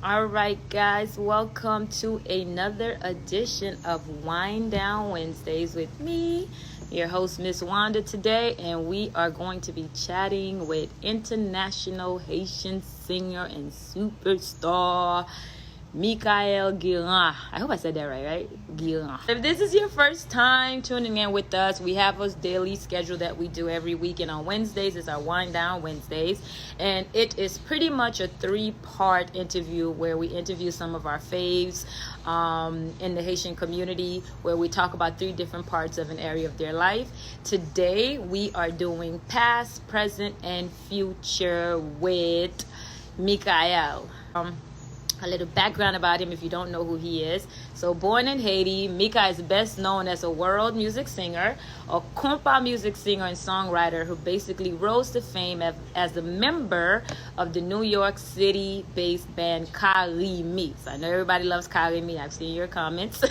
All right, guys, welcome to another edition of Wind Down Wednesdays with me, your host, Miss Wanda, today, and we are going to be chatting with international Haitian singer and superstar Mikael Guillain. I hope I said that right? Guillain. If this is your first time tuning in with us, we have a daily schedule that we do every week, and on Wednesdays is our Wind Down Wednesdays, and it is pretty much a three-part interview where we interview some of our faves in the Haitian community, where we talk about three different parts of an area of their life. Today, we are doing past, present, and future with Mikael. A little background about him if you don't know who he is. So born in Haiti, Mika is best known as a world music singer, a compa music singer and songwriter who basically rose to fame as a member of the New York City-based band Karimi. So I know everybody loves Karimi. I've seen your comments.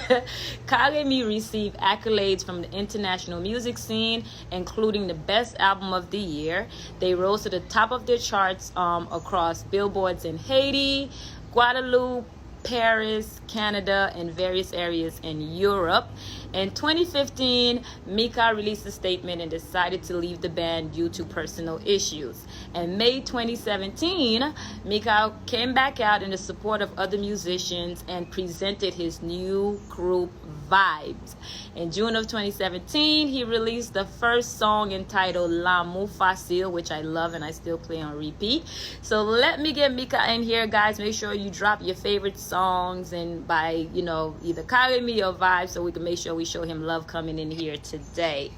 Karimi received accolades from the international music scene, including the Best Album of the Year. They rose to the top of their charts across billboards in Haiti, Guadeloupe, Paris, Canada, and various areas in Europe. In 2015, Mika released a statement and decided to leave the band due to personal issues. In May 2017, Mika came back out in the support of other musicians and presented his new group Vibes. In June of 2017, he released the first song entitled L'amour facile, which I love and I still play on repeat. So let me get Mika in here, guys. Make sure you drop your favorite songs and by, either Karimi or Vibes, so we can make sure we show him love coming in here today.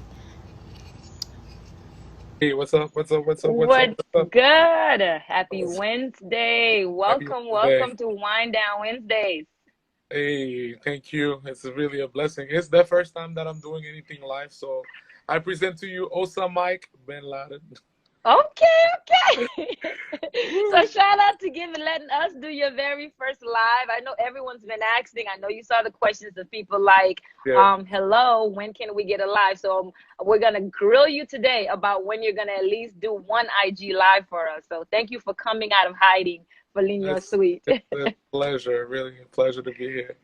Hey, what's up? What's What's up? good? Happy Wednesday. Happy Welcome, Wednesday. welcome to Wind Down Wednesdays. Hey, thank you. It's really a blessing. It's the first time that I'm doing anything live, so I present to you Osa Mike Bin Laden. Okay. So Woo! shout out to letting us do your very first live. I know everyone's been asking. I know you saw the questions of people like, Yeah. hello, when can we get a live? So we're gonna grill you today about when you're gonna at least do one IG live for us. So thank you for coming out of hiding for Ligno It's Suite. it's a pleasure, really a pleasure to be here.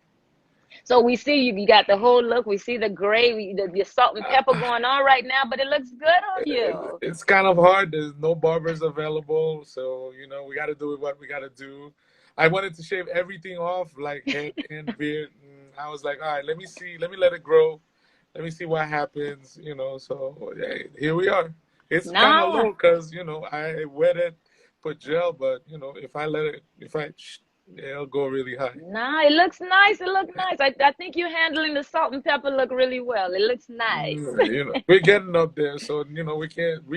So we see you, you got the whole look. We see the gray, the salt and pepper Uh, going on right now, but it looks good on you. it's kind of hard. There's no barbers available, so we got to do what we got to do. I wanted to shave everything off, like head and beard. And I was like, all right, let me see, let me let it grow. Let me see what happens, So yeah, here we are. It's kind of Nah. low because I wet it, put gel, but if I let it, yeah, it'll go really high. Nah, it looks nice. It looks nice. I think you're handling the salt and pepper look really well. It looks nice. We're getting up there, so we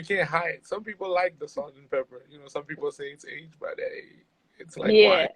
can't hide. Some people like the salt and pepper. Some people say it's age, but hey, it's like wine. Yeah.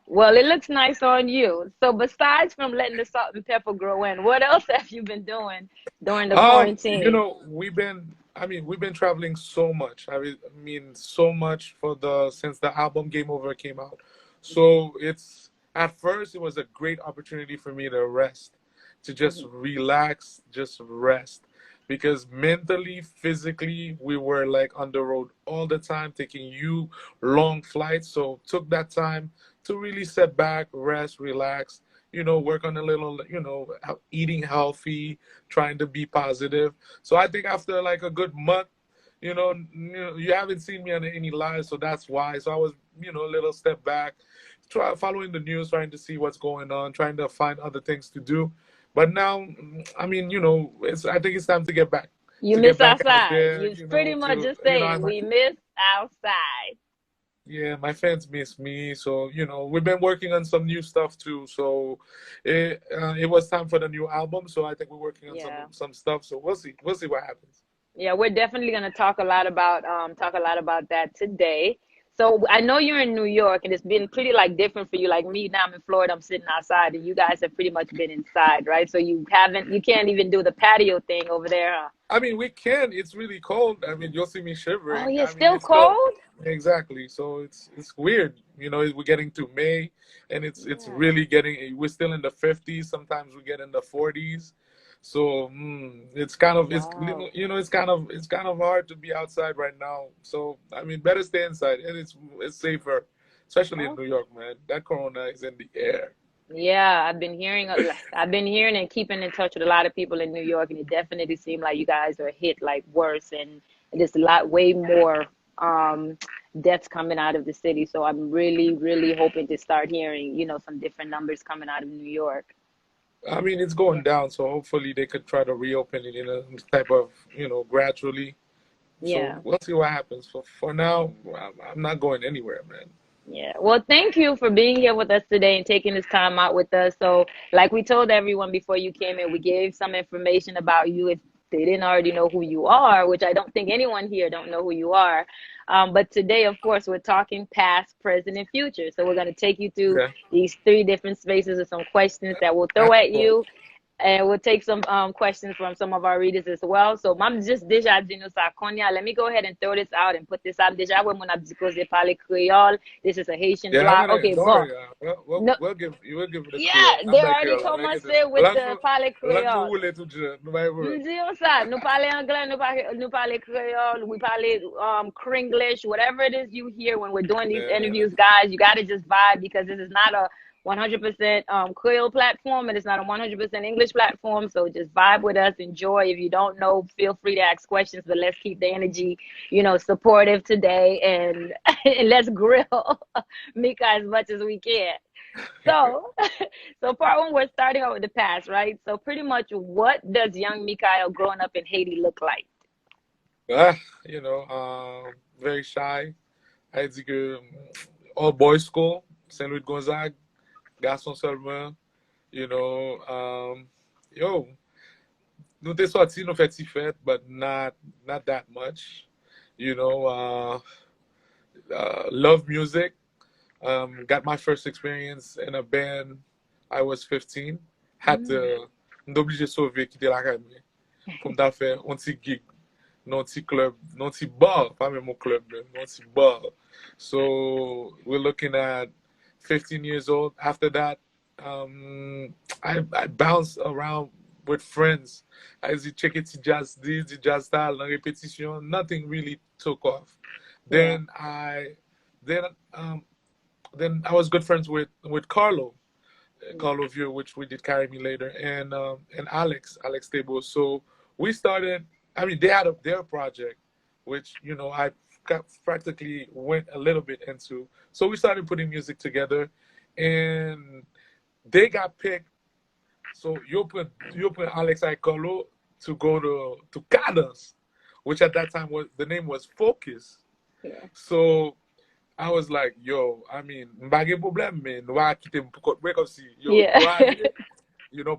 Well, it looks nice on you. So besides from letting the salt and pepper grow in, what else have you been doing during the quarantine? we've been traveling so much. I mean, so much for the since the album Game Over came out. So it's at first it was a great opportunity for me to rest, to just Mhm. relax, just rest. Because mentally, physically, we were like on the road all the time, taking you long flights. So took that time to really sit back, rest, relax, work on a little, eating healthy, trying to be positive. So I think after like a good month, you haven't seen me on any live, so that's why. So I was, a little step back, following the news, trying to see what's going on, trying to find other things to do. But now, I mean, I think it's time You to get miss back out outside. there, You pretty much just saying we miss outside. yeah, my fans miss me. So, we've been working on some new stuff too. So it was time for the new album. So I think we're working on some Yeah. some stuff. So we'll see. We'll see what happens. Yeah, we're definitely going to talk a lot about that today. So I know you're in New York and it's been pretty like different for you. Like me now, I'm in Florida. I'm sitting outside, and you guys have pretty much been inside, right? So you can't even do the patio thing over there, huh? I mean, we can. It's really cold. I mean, you'll see me Oh, shivering. yeah, I mean, still it's still cold. exactly. So it's weird. We're getting to May, and it's Yeah. really getting. We're still in the 50s. Sometimes we get in the 40s. So it's kind of Wow. it's kind of hard to be outside right now. So I mean, better stay inside, and it's safer. especially in Oh, New York, man. That corona is in the air. yeah, I've been hearing and keeping in touch with a lot of people in New York, and it definitely seemed like you guys are hit like worse, and there's a lot, way more um deaths coming out of the city. So I'm really, really hoping to start hearing, some different numbers coming out of New York. I mean, it's going down, so hopefully they could try to reopen it in a type of, gradually. So Yeah. we'll see what happens. For now, I'm not going anywhere, man. Yeah. Well, thank you for being here with us today and taking this time out with us. So, like we told everyone before you came in, we gave some information about you if they didn't already know who you are, which I don't think anyone here don't know who you are. But today, of course, we're talking past, present, and future. So we're going to take you through Okay. these three different spaces of some questions that we'll throw at D'accord. you, and we'll take some questions from some of our readers as well. So, mam just déjà dit nous ça Konya. Let me go ahead and throw this out and put this out. Déjà, when I because they parle Creole, this is a Haitian Yeah, I'm blog. gonna. Okay, Don't bon. worry. No, We'll give it a Creole. yeah, I'm they not already Creole. I'm gonna get it. commencé with the parle Lang nou Creole. roule tout je. Nou bay word. Nous disons ça. Nous parler anglais, nous parler Creole, we parler Kringlish, whatever it is you hear when we're doing these Yeah. interviews, guys, you got to just vibe because this is not a 100% Creole platform and it's not a 100% English platform. So just vibe with us, enjoy. If you don't know, feel free to ask questions, but let's keep the energy, supportive today and, and let's grill Mika as much as we can. So, so part one, we're starting out with the past, right? So pretty much, what does young Mikael growing up in Haiti look like? Ah, very shy. I dit que all boys school, Saint Louis Gonzague, garçon seulement. You know, yo, nous te sorti, nous fait ti fête, but not that much. You know, love music. Got my first experience in a band. I was 15. Had Mm, to m'oblige sauver quitter la caille pour me faire un petit gig non petit club, non petit bar, pas même mon club, non petit bar. So we're looking at 15 years old. After that, I bounced around with friends. I did check it the jazz style, la repetition. Nothing really took off. yeah. Then then um, then I was good friends with Carlo View, which we did Carry Me Later, and Alex Table. So we started. I mean, they had their project, which I practically went a little bit into. So we started putting music together, and they got picked. So you open Alex I Carlo to go to Cadence, which at that time was the name was Focus. Yeah. So I was like, yo, I mean, mbage problem, man. Why keep them wake up see, yo, Yeah.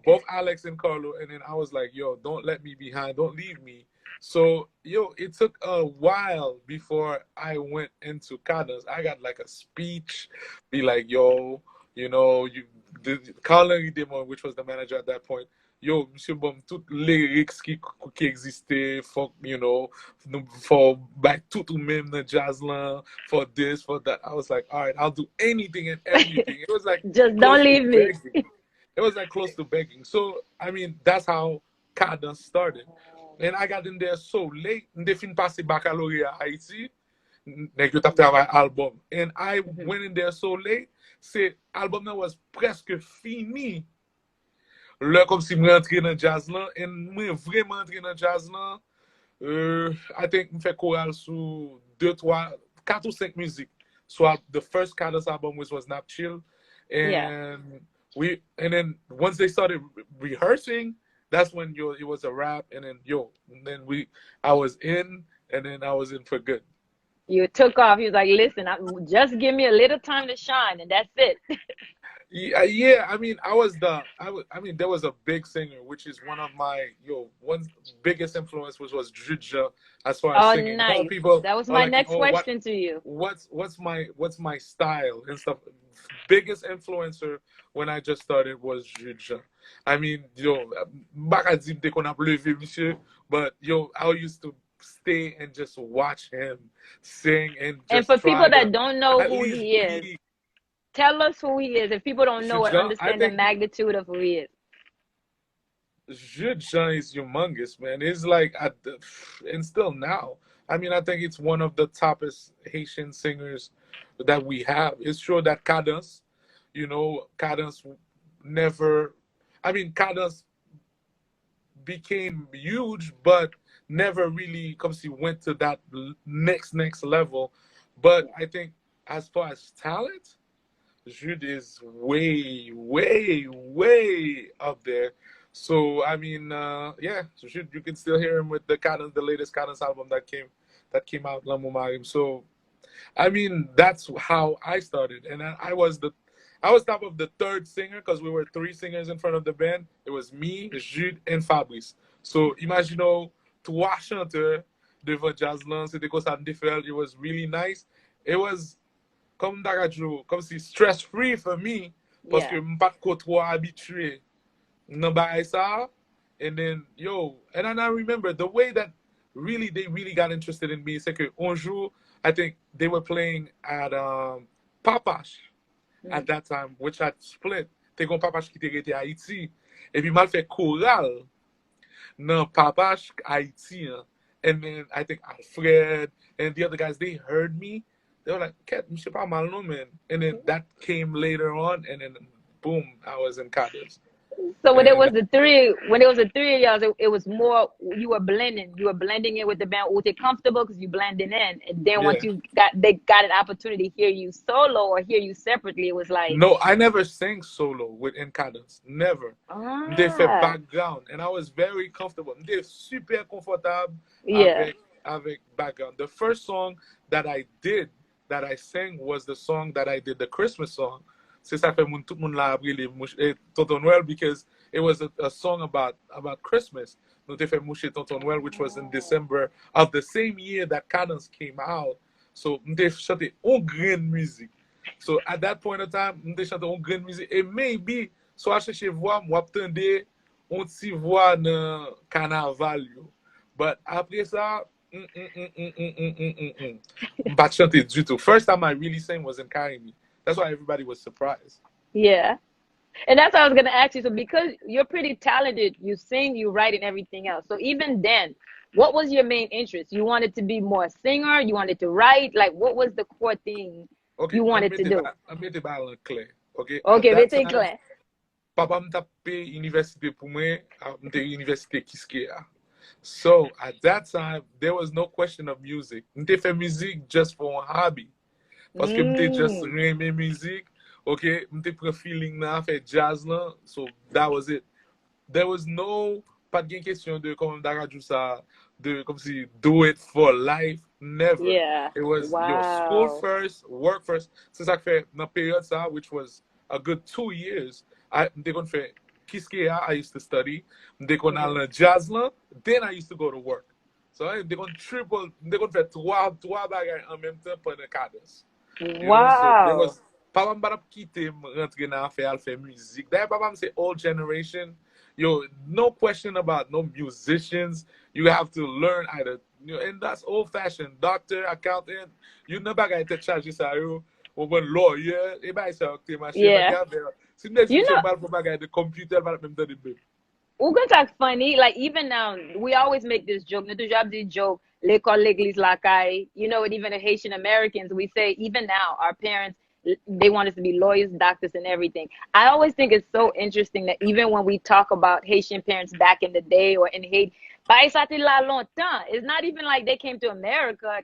both Alex and Carlo, and then I was like, yo, don't let me behind, don't leave me. So, yo, it took a while before I went into Cadence. I got like a speech, be like, yo, you the Carlo Demon, which was the manager at that point. Yo, Monsieur Bom, tout lyrics qui existait, for back tout ou même the jazz land, for this, for that. I was like, all right, I'll do anything and everything. It was like Just close don't to leave me. begging. It was like close to begging. So, I mean, that's how Cadence started. And I got in there so late. They fin passé baccalauréat à Haïti. Nèg yo tap travay album. And I Mhm. went in there so late. C'est album that was presque fini. Là, comme si mwen rentre nan jazz lan. And mwen vreman rentre nan jazz lan. I think mwen fè choral sou 2, 3, 4 ou 5 musique. So the first Cadence album which was Nap Chill. Yeah. And and then once they started rehearsing, that's when it was a rap, and then I was in, and then I was in for good. You took off. He was like, listen, just give me a little time to shine, and that's it. Yeah. I mean, I mean, there was a big singer, which is one of my one biggest influence, which was Juja, as far as Oh, singing. A lot of nice. people That was are my like, next oh, question to you. what's my style and stuff. Biggest influencer when I just started was Juja. I mean, baka di mte kon ap leve, monsieur, but I used to stay and just watch him sing and And just for people try to that don't know at who least he is, be tell us who he is. If people don't know or Juja. I understand the think magnitude of who he is. Juja is humongous, man. It's like and still now. I mean, I think it's one of the toppest Haitian singers that we have. It's true that Cadence, Cadence never, I mean, Cadence became huge, but never really comes he went to that next level. But I think as far as talent, Jude is way up there. So I mean, yeah, so Jude, you can still hear him with the latest Cadence album that came out, L'amour Marim. So I mean, that's how I started, and I was top of the third singer because we were three singers in front of the band. It was me, Jude, and Fabrice. So imaginons trois chanteurs devant Jazzland. C'était comme ça me fait. It was really nice. It was comme d'arajo, comme si stress free for me parce que Yeah. m'pas trop habitué nan baay ça. And then and then I remember the way that they really got interested in me. C'est que un jour, I think they were playing at Papache at that time, which had split. Te kon Papache qui te rete Haïti. Et puis mal fait choral nan Papache Haïti. And then I think Alfred and the other guys, they heard me. They were like, Cat, je sais pas mal non, man. And then that came later on, and then boom, I was in Cadence. So when it And was the three, of y'all, it was more you were blending in with the band. Was it comfortable because you blending in, and then once yeah. they got an opportunity to hear you solo or hear you separately, it was like, No, I never sang solo with In Cadence. Never. They fait background, and I was very comfortable. They super confortable yeah, avec background. The first song that I sang was the song that I did, the Christmas song. C'est ça fait tout le monde l'a appris Tonton Noël, because it was a song about Christmas. Nous t'ai fait moucher Tonton Noël, which was in December of the same year that Cadence came out. So m'te chanté on grande musique. So at that point of time, m'te chanté on grande musique. Et maybe, so à chercher voix, moi t'entendais on t'y voix dans carnaval. But après ça, pas chanté du tout. First time I really sang was in Carry Me. That's why everybody was surprised. yeah. And that's what I was gonna ask you. So because you're pretty talented, you sing, you write, and everything else. So even then, what was your main interest? You wanted to be more a singer? You wanted to write? Like, what was the core thing you wanted to do? I made the ball clear. Okay. Okay, At that very time, clear. papa m'a payé université pour moi, m'te université Kiskeya. So at that time, there was no question of music. M'te fait musique just for a hobby. Parce que m'te just aimé musique. Okay, m'te prend feeling là, fait jazz là. So that was it. There was no, pas de question de comme d'arranger ça, de comme si do it for life. Never. Yeah. It was Wow. school first, work first. C'est ça que fait dans période ça, which was a good 2 years. M'te kon fait Kiskeya, I used to study. M'te kon aller jazz là, then I used to go to work. So they kon fait trois bagages en même temps pendant Cadence. Wow. So there was papa m'pa quitter rentrer dans affaire faire musique. D'ailleurs papa me say old generation. No question about no musicians. You have to learn either, and that's old fashioned. Doctor, accountant, you never got to charge this or lawyer. Yeah. You know, The computer we're gonna talk funny. Like even now, we always make this joke. Notre job this joke. L'école, l'église, la caille. And even the Haitian Americans, we say even now, our parents, they want us to be lawyers, doctors, and everything. I always think it's so interesting that even when we talk about Haitian parents back in the day or in Haiti, it's not even like they came to America.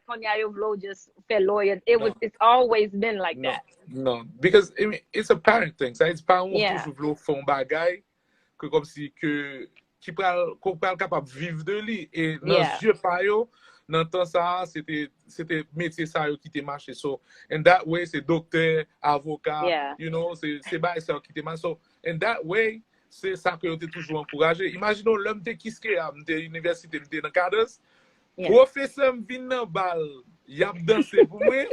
Just fait lawyer. It's always been like that. No, because it's a parent thing. Ça, it's parents Yeah. toujours font bagay que comme si qui pral capable vivre de lui et dans jeu pa yo dans temps ça c'était métier ça yo qui te marché. So in that way c'est docteur, avocat, Yeah. c'est bail ça qui te marché. So in that way c'est ça que yo te toujours encouragé. Imaginons l'homme te kiske te université te dans Cadence. Yeah. Professeur vinn nan bal, y a dansé pour moi.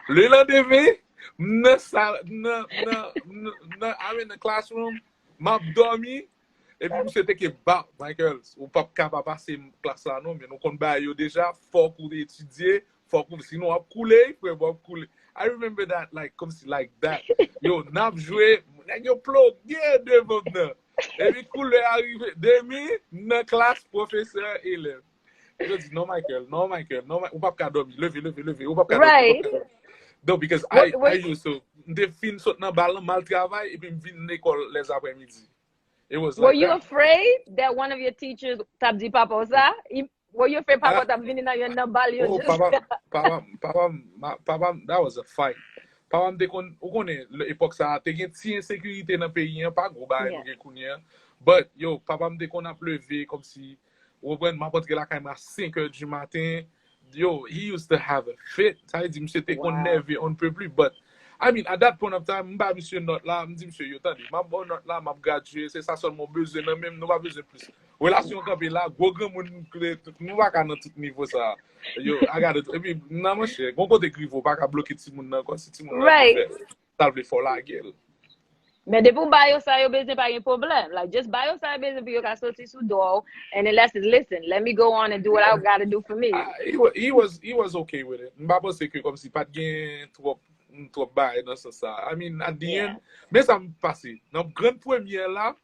Le lendemain, I'm in the classroom, m'a dormi, et puis monsieur te ke ba, Michael, ou pas capable passer classe là non, mais nous kon ba yo déjà, faut qu'on étudier, faut qu'on sinon on couler, faut couler. I remember that like that. Yo, n'a joué, yo plug bien devant nous. Et puis couler arrivé demi dans classe professeur élève. Je dis non Michael, ou pas dormir, levez, ou pas Right. No, because What I what used to they fin sot nan balan mal travay et puis m vin l'école les après-midi. It was were like you that. afraid that one of your teachers tap di papa sa? Were you afraid I, papa tap vini nan yon nan bal yo oh, just papa, that was a fight. Papa m te kon, ou konen, l'epok sa, te gen ti insécurité nan peyi an, pa gro bay Yeah. nou gen kounyen. But, yo, papa m te kon ap leve, kom si, ou pren, ma potre la kay ma 5 heures du matin. Yo, he used to have a fit. Sa y di, mse te kon Wow. neve, on peut plus. But, I mean, at that point of time, mba msye not la, mdi msye yo tande, mba bon not la, mba gradué, se sa son mon bezwe nan men, nou ba bezwe plus. Relasyon kampe la, gwo gen moun nou baka nan tout nivou sa. Yo, I gotta, e pi, nan mwen che, gon kote grivo, baka bloke ti moun nan, kon si ti moun nan Right. vle fè, tal vle fò la gel. Men de pou bayo sa yo bezne pa gen problem. Like, just bayo sa yo bezne pou yo ka soti sou do, and then let's listen, let me go on and do what I gotta do for me. He was okay with it. Mba po se ke kom si pat gen trop bay nan sa sa. I mean, at the end, men sa m pase, nan grand premier la,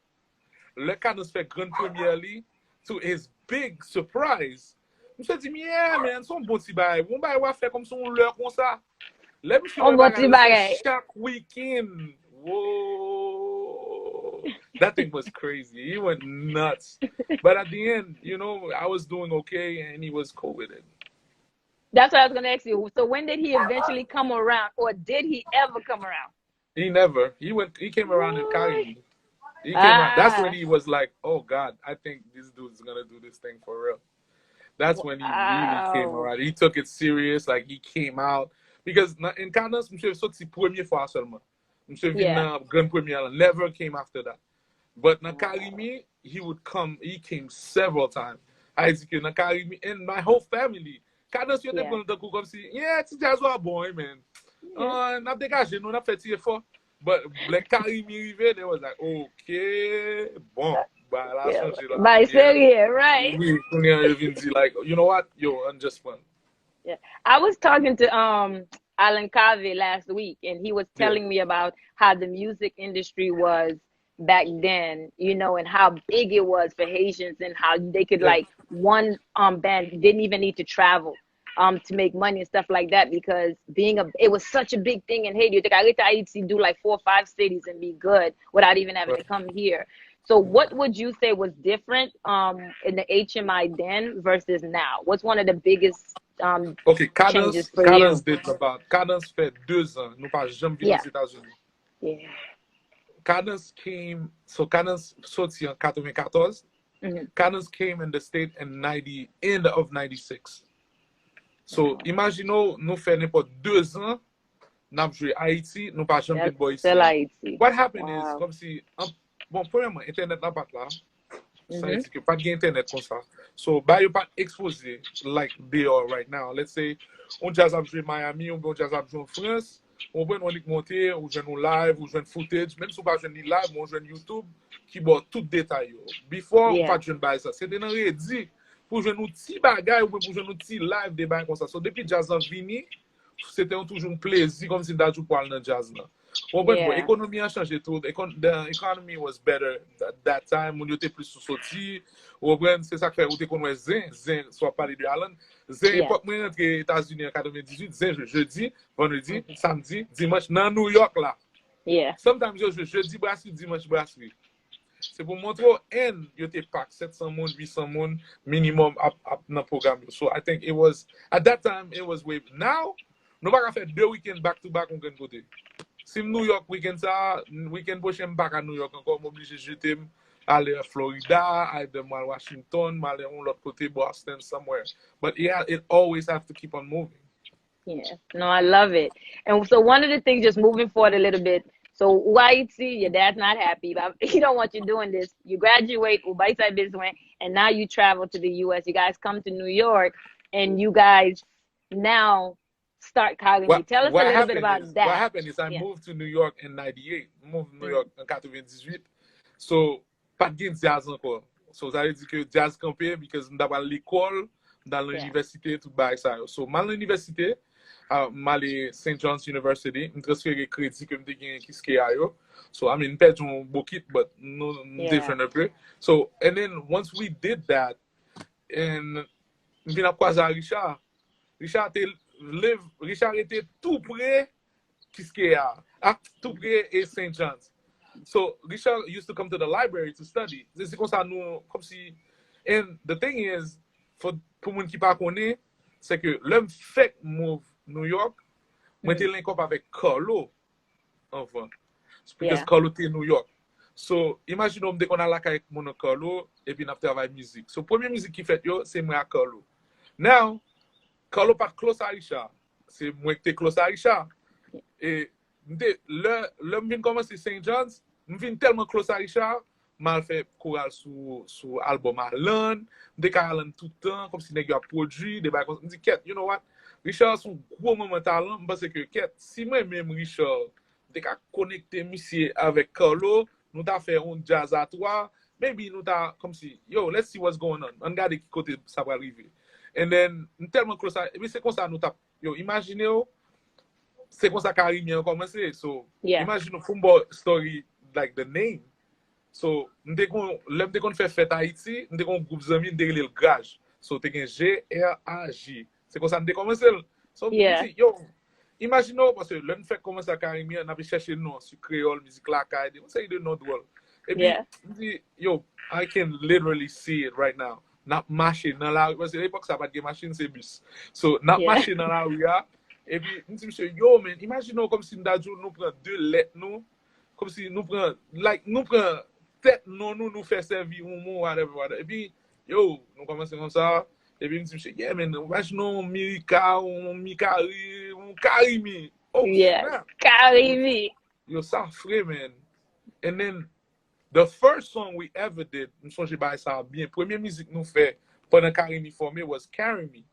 le Canos fè grand premier li, to his big surprise, m se di, yeah, man, son bon ti bay, moun bay wap fè kom son lè kon sa. Let me see On bon ti bagay. chaque weekend. Whoa. That thing was crazy. He went nuts. But at the end, you know, I was doing okay and he was cool with it. That's what I was gonna ask you. So when did he eventually come around, or did he ever come around? He never. He came around and carried me. He came around. That's when he was like, oh God, I think this dude's gonna do this thing for real. That's when he really came around. He took it serious, like he came out. Because in Canos, mse soti premier fois seulement. Mse vin nan grand premier, never came after that. But nan Karimi, he came several times. I di ke nan Karimi, and my whole family. Canos yo te kon te kou kom si, yeah, ti jazz wa bon, man. Nap degaje nou, nap feti effort. But like Karimi rive, they was like, okay, bon. Ba la chanje la. By serious, right? Oui, kounyen yo vin di like, you know what? Yo, I'm just fun. Yeah. I was talking to Alan Cave last week, and he was telling me about how the music industry was back then, you know, and how big it was for Haitians, and how they could like one band didn't even need to travel to make money and stuff like that, because it was such a big thing in Haiti. I get to Haiti, do like 4 or 5 cities and be good without even having to come here. So what would you say was different in the HMI then versus now? What's one of the biggest okay, changes for Cadence you? did about Cadence fait 2 ans. Nous pas jamais vu aux États-Unis. Yeah. Cadence sorti en 94. Cadence came in the state in end of 96. So imaginons nous fait n'importe 2 ans, nous avons joué Haïti, nous pas jamais vu boy ici. What happened is comme si bon, premièrement, internet n'a pas là. Ça veut dire que pas d'internet comme ça. So, bah, you pas exposé like they are right now. Let's say, on jazz a joué Miami, on jazz a joué en France, on peut nous monter, on joue live, on joue footage, même si on pas jouer live, on joue YouTube, qui boit tout détail. Before, on pas jouer by ça. C'était dans ready pour jouer nous petits bagages ou pour jouer nous petits live des bails comme ça. So, depuis jazz en vini, c'était toujours un plaisir comme si d'ajouter pour aller dans jazz là. L'économie a changé tout. The economy was better at that time. Moun yo te plus sou soti. C'est ça que fait ou te konwe Zin, soit parler de Alan. Zin, époque moi rentre États-Unis en 98, Zin jeudi, vendredi, samedi, dimanche dans New York là. Yeah. Sometimes yo jeudi brasserie, dimanche brasserie. C'est pour montrer en yo te pack 700 moun, 800 moun minimum up dans programme. So I think it was at that time it was way. Now, nous pas faire 2 week-ends back to back on gen côté. Si New York weekend ça, weekend prochain back à New York encore m'obligé jeter aller à Florida, aller à Washington, aller on l'autre côté Boston somewhere. But yeah, it always have to keep on moving. Yeah. No, I love it. And so one of the things, just moving forward a little bit. So Ubaiti, your dad's not happy, but he don't want you doing this. You graduate, Ubaiti business, and now you travel to the US. You guys come to New York, and you guys now start calling me. Tell us a little bit about that. What happened is I moved to New York in 98. Moved to New York in 98. So, pas de jazz encore. So, ça veut dire que jazz campé, because m'dava l'école, dans l'université, tout bail ça. So, mal l'université, mal St. John's University, m'transféré crédit que m'te gen qui ske ayo. So, I mean, pèd un bokit, but no different un peu. So, and then once we did that, and m'vin ap kwaza Richard te Richard était tout près Quisqueya, tout près et St. John's. So Richard used to come to the library to study. C'est comme ça nous, comme si. And the thing is, pour moun qui pas connaît, c'est que l'homme fait move New York, moi t'es link up avec Carlo, enfin, because Yeah. Carlo t'es New York. So imagine dès qu'on a la avec mon Carlo et puis on travaille musique. So première musique qui fait yo, c'est moi à Carlo. Now, Carlo pas close à Richard, c'est moi qui t'es close à Richard. Et l'homme vient commencer St. John's, je viens tellement close à Richard, mal fait chorale sur album Alan, des Alan tout le temps, comme si nèg a produit, des bails comme ça. Je dis, Ket, you know what? Richard son gros moment talent, parce que Ket, si moi-même Richard, dès qu'a connecté monsieur avec Carlo, nous t'a fait un jazz à toi, maybe nous t'a comme si, yo, let's see what's going on. On regarde qui côté ça va arriver. And then, tellement close à, et puis c'est comme ça nous t'a, yo, imaginez, c'est comme ça Karimi a commencé. So, Yeah. imagine a football story like the name. So, l'homme qu'on fait fête à Haïti, nous avons un groupe d'amis qui le Grage. So, t'es un G-R-A-J. C'est comme ça nous commencé. So, Yeah. yo, imaginez, parce que l'homme fait commencer à Karimi, on avait cherché le nom sur créole, musique la caille, on sait de nom drôle. Et puis, Yeah. yo, I can literally see it right now. N'a marché dans la rue, parce que à l'époque, ça pas de machine, c'est bus. So, n'a Yeah. marché dans la rue, et puis, nous disons, yo, man, imaginons comme si nous prenons 2 lettres, nous, comme si nous prenons, tête, nous fait servir un mot, whatever. Et puis, yo, nous commençons comme ça, et puis nous disons, yeah, man, imaginons Mirika, Mikari, Karimi. Oh, Yeah. snap. Karimi. Yo, ça frais, man. And then, the first song we ever did, nous songe by ça bien, première musique nous fait pendant Karimi formé was Carry Me.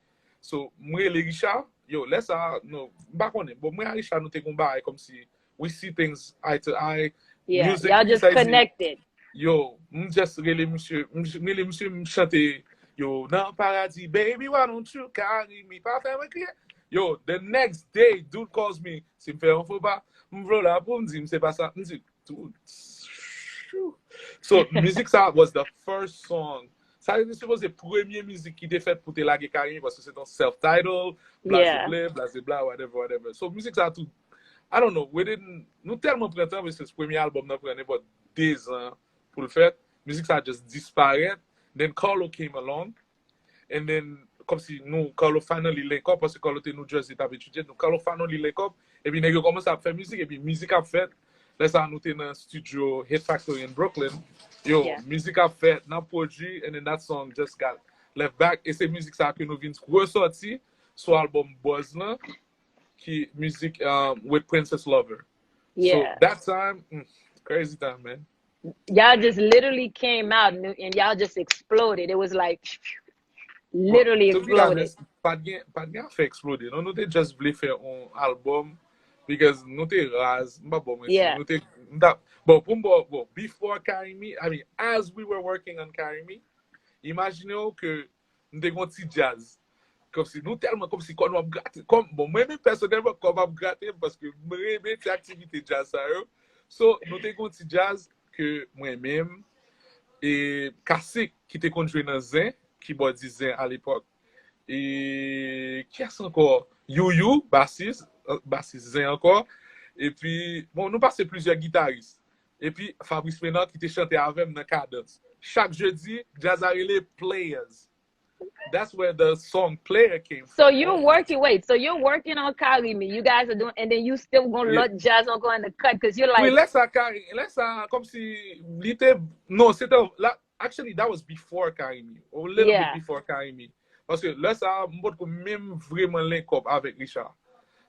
So, moi et Richard, yo, let's no, back on it. But moi et Richard nous te combat comme si we see things eye to eye. Yeah. Music, Y'all just ça dit, connected. yo, just really monsieur chanter, yo, dans paradis, baby, why don't you carry me? Pas faire me crier. Yo, the next day, dude calls me, si me fait un faux pas, me voilà pour me dire, c'est pas ça. Me dit, dude. So, music ça was the first song. Ça était supposé première musique qui était faite pour te laguer Karimi parce que c'est un self-title, Yeah. blah, whatever. So, musique ça tout. I don't know, nous tellement printemps parce que ce premier album nous prenait pas 10 ans pour le faire. Musique ça just disparaît. Then Carlo came along. And then, comme si nous, Carlo finally link up, parce que Carlo était New Jersey, t'avais étudié, nous, Carlo finally link up, et puis, nous commence à faire musique, et puis, musique a fait, là, ça, nous, t'es dans un studio, Hit Factory in Brooklyn, yo, Yeah. musique a fait, n'a produit, and then that song just got left back, et c'est musique ça que nous venons ressortir sur l'album Buzz, là, qui, musique, with Princess Lover. Yeah. So, that time, crazy time, man. Y'all just literally came out and y'all just exploded. It was like literally To be exploded. honest, pas de fait exploder. Non, nous t'es just voulu faire un album because nous t'es ras, Yeah. bon, before Karimi, I mean, as we were working on Karimi, imaginez que nous t'es un petit jazz. Comme si nous tellement, comme si quand nous gratter, comme, bon, moi-même personnellement, quand on gratter, parce que moi, j'aime cette activité jazz, ça, so, nous t'es un petit jazz que moi-même, et Kassik, qui t'es conduit dans Zin, qui disait à l'époque. Et qui est-ce encore? You, bassiste Zin encore. Et puis, bon, nous passons plusieurs guitaristes. Et puis, Fabrice Ménard qui te chanté avec dans Cadence. Chaque jeudi, Jazz a les Players. That's where the song Player came from. So you're working on Karimi. You guys are doing, and then you still gonna Yeah. let Jazz on go in the cut because you're like, Oui, laisse ça comme si non, c'était là, actually that was before Karimi, a little Yeah. bit before Karimi. Parce que là ça m'bot ko même vraiment link up avec Richard.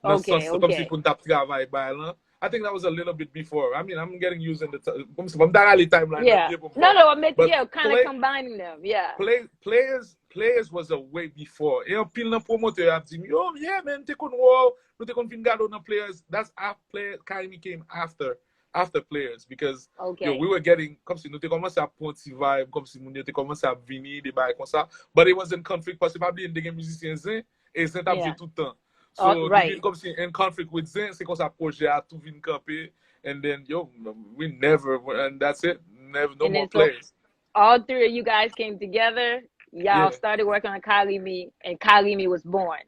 Okay, Comme si okay. pour nous travailler là. I think that was a little bit before. I mean, I'm getting used in the comme si I'm dans les timeline. Yeah. No, I meant, But yeah, kind of combining them. Yeah. Players was a way before. Et en pile dans promoteur a dit, oh yeah man, t'es kon wow, nous t'es kon fin gado dans Players. That's after Players. Karimi came after Players because Okay. yo, we were getting comme si nous t'es commencé à prendre si vibe, comme si nous t'es commencé à venir des bails comme ça. But it was in conflict parce que pas bien des musiciens Zin et Zin t'a joué tout le temps. So right. comme si in conflict with Zin, c'est comme ça projet à tout vinn camper and then yo, we never, and that's it. Never no And more then so Players. all three of you guys came together. Y'all Yeah. started working on Karimi, and Karimi was born.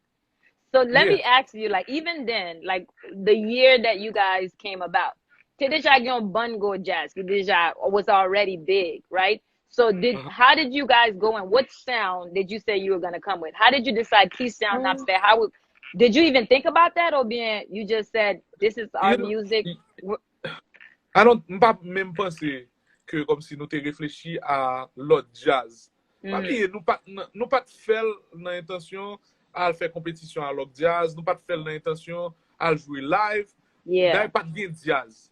So let Yeah. me ask you, like, even then, like the year that you guys came about, Tedesha Gyon Bungo Jazz, Tedesha was already big, right? So Uh-huh. how did you guys go and what sound did you say you were gonna come with? How did you decide key sound not Uh, fair? Did you even think about that, or bien you just said this is our you know, music? I don't m'pa même penser que comme si nous te réfléchi à l'autre jazz. Pas Mm, oublier, nous pas faire dans intention à faire compétition à l'autre jazz, nous pas faire dans intention à jouer live, yeah, d'ailleurs pas de jazz.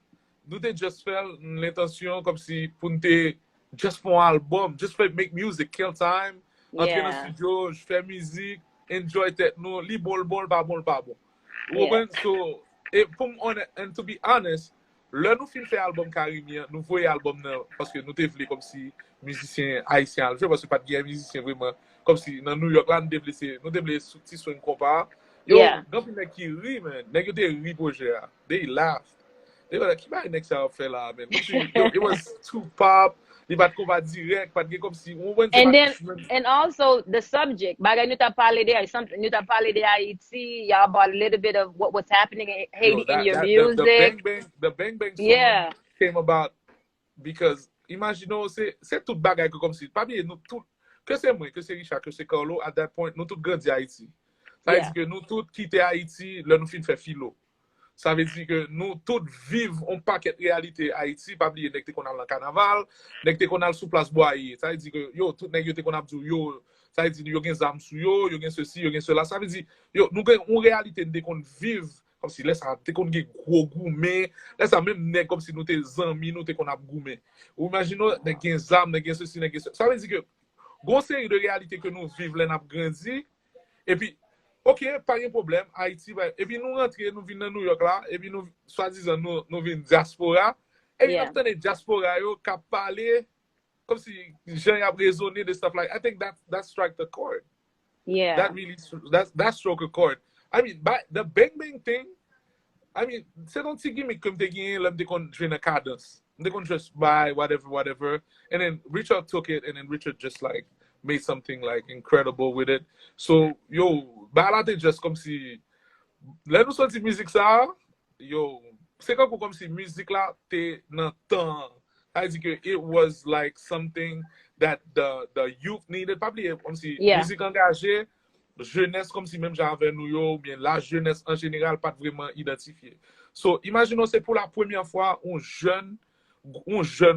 Nous te just faire l'intention comme si pour nous te just pour un album, just for make music, kill time, entrer dans le yeah, studio, je fais musique, enjoy techno, li bon, pas bon, pas bon. Ou yeah, ben, so, et pour and to be honest, là, nous fin fait album Karimien, nous voyons album nan, parce que nous te vle comme si musicien haïtien, je parce que pas de musicien vraiment, comme si dans New York là, nous te vle sous sur une compa. yeah. Yo, gampi nek ki ri, man. Nek yo te ri proje a. They laughed. They were like, ki ba nek sa fe la, man. Comme si, yo, it was too pop, li bat kompa direct, pat gen comme si, on wen se And pat, then and also the subject. Bagay nou ta pale de something nou ta pale de Haiti. Y'all brought a little bit of what was happening in Haiti yo, in your the music. Bang Bang song Yeah, came about because, imaginou, se tout bagay ke kom si, pa biye nou tout, ke se mwen, ke se Richard, ke se Carlo, at that point, nou tout grandi Haiti. Sa ve yeah, di ke nou tout kite Haiti, lè nou fin fè filo. Sa ve di ke nou tout viv on paket realite Haiti, pa biye nek te kon al nan kanaval, nek te kon al sou plas boye. Sa ve di ke, yo, tout nek yo te kon ap djou, yo, sa ve di yo gen zam sou yo, yo gen ceci, yo gen cela. Sa ve di, yo, nou gen on realite nou te kon viv, kom si lè sa te kon gen gros goumen, lè sa mèm nek kom si nou te zanmi, nou te kon ap goumen. Ou imagino, nek gen zam, nek gen ceci, nek gen ceci. Sa ve di ke, gon seri de realite ke nou viv lè nap grandi, e pi, ok, pas de problème, Haïti, et puis nous rentrons, nous venons à New York là, et puis nous, soi-disant, nous venons diaspora, et puis nous yeah, avons diaspora, yo, qui parlé, comme si gens ont raisonné de stuff like, I think that struck the chord. yeah, That really, that struck a chord. I mean, the Bang Bang thing, I mean, c'est un petit gimmick comme t'es gagné, là, t'es qu'on joue une cadence. They're going to just buy whatever. And then Richard took it, and then Richard just like made something like incredible with it. So, yo, balade just comme si, lè nou sorti musique ça, yo, c'est comme si musique là, t'es nan temps. I think it was like something that the youth needed. Probably comme si yeah, musique engagée, jeunesse comme si même j'avais nous yo, ou bien la jeunesse en général pas vraiment identifiée. So, imaginons c'est pour la première fois un jeune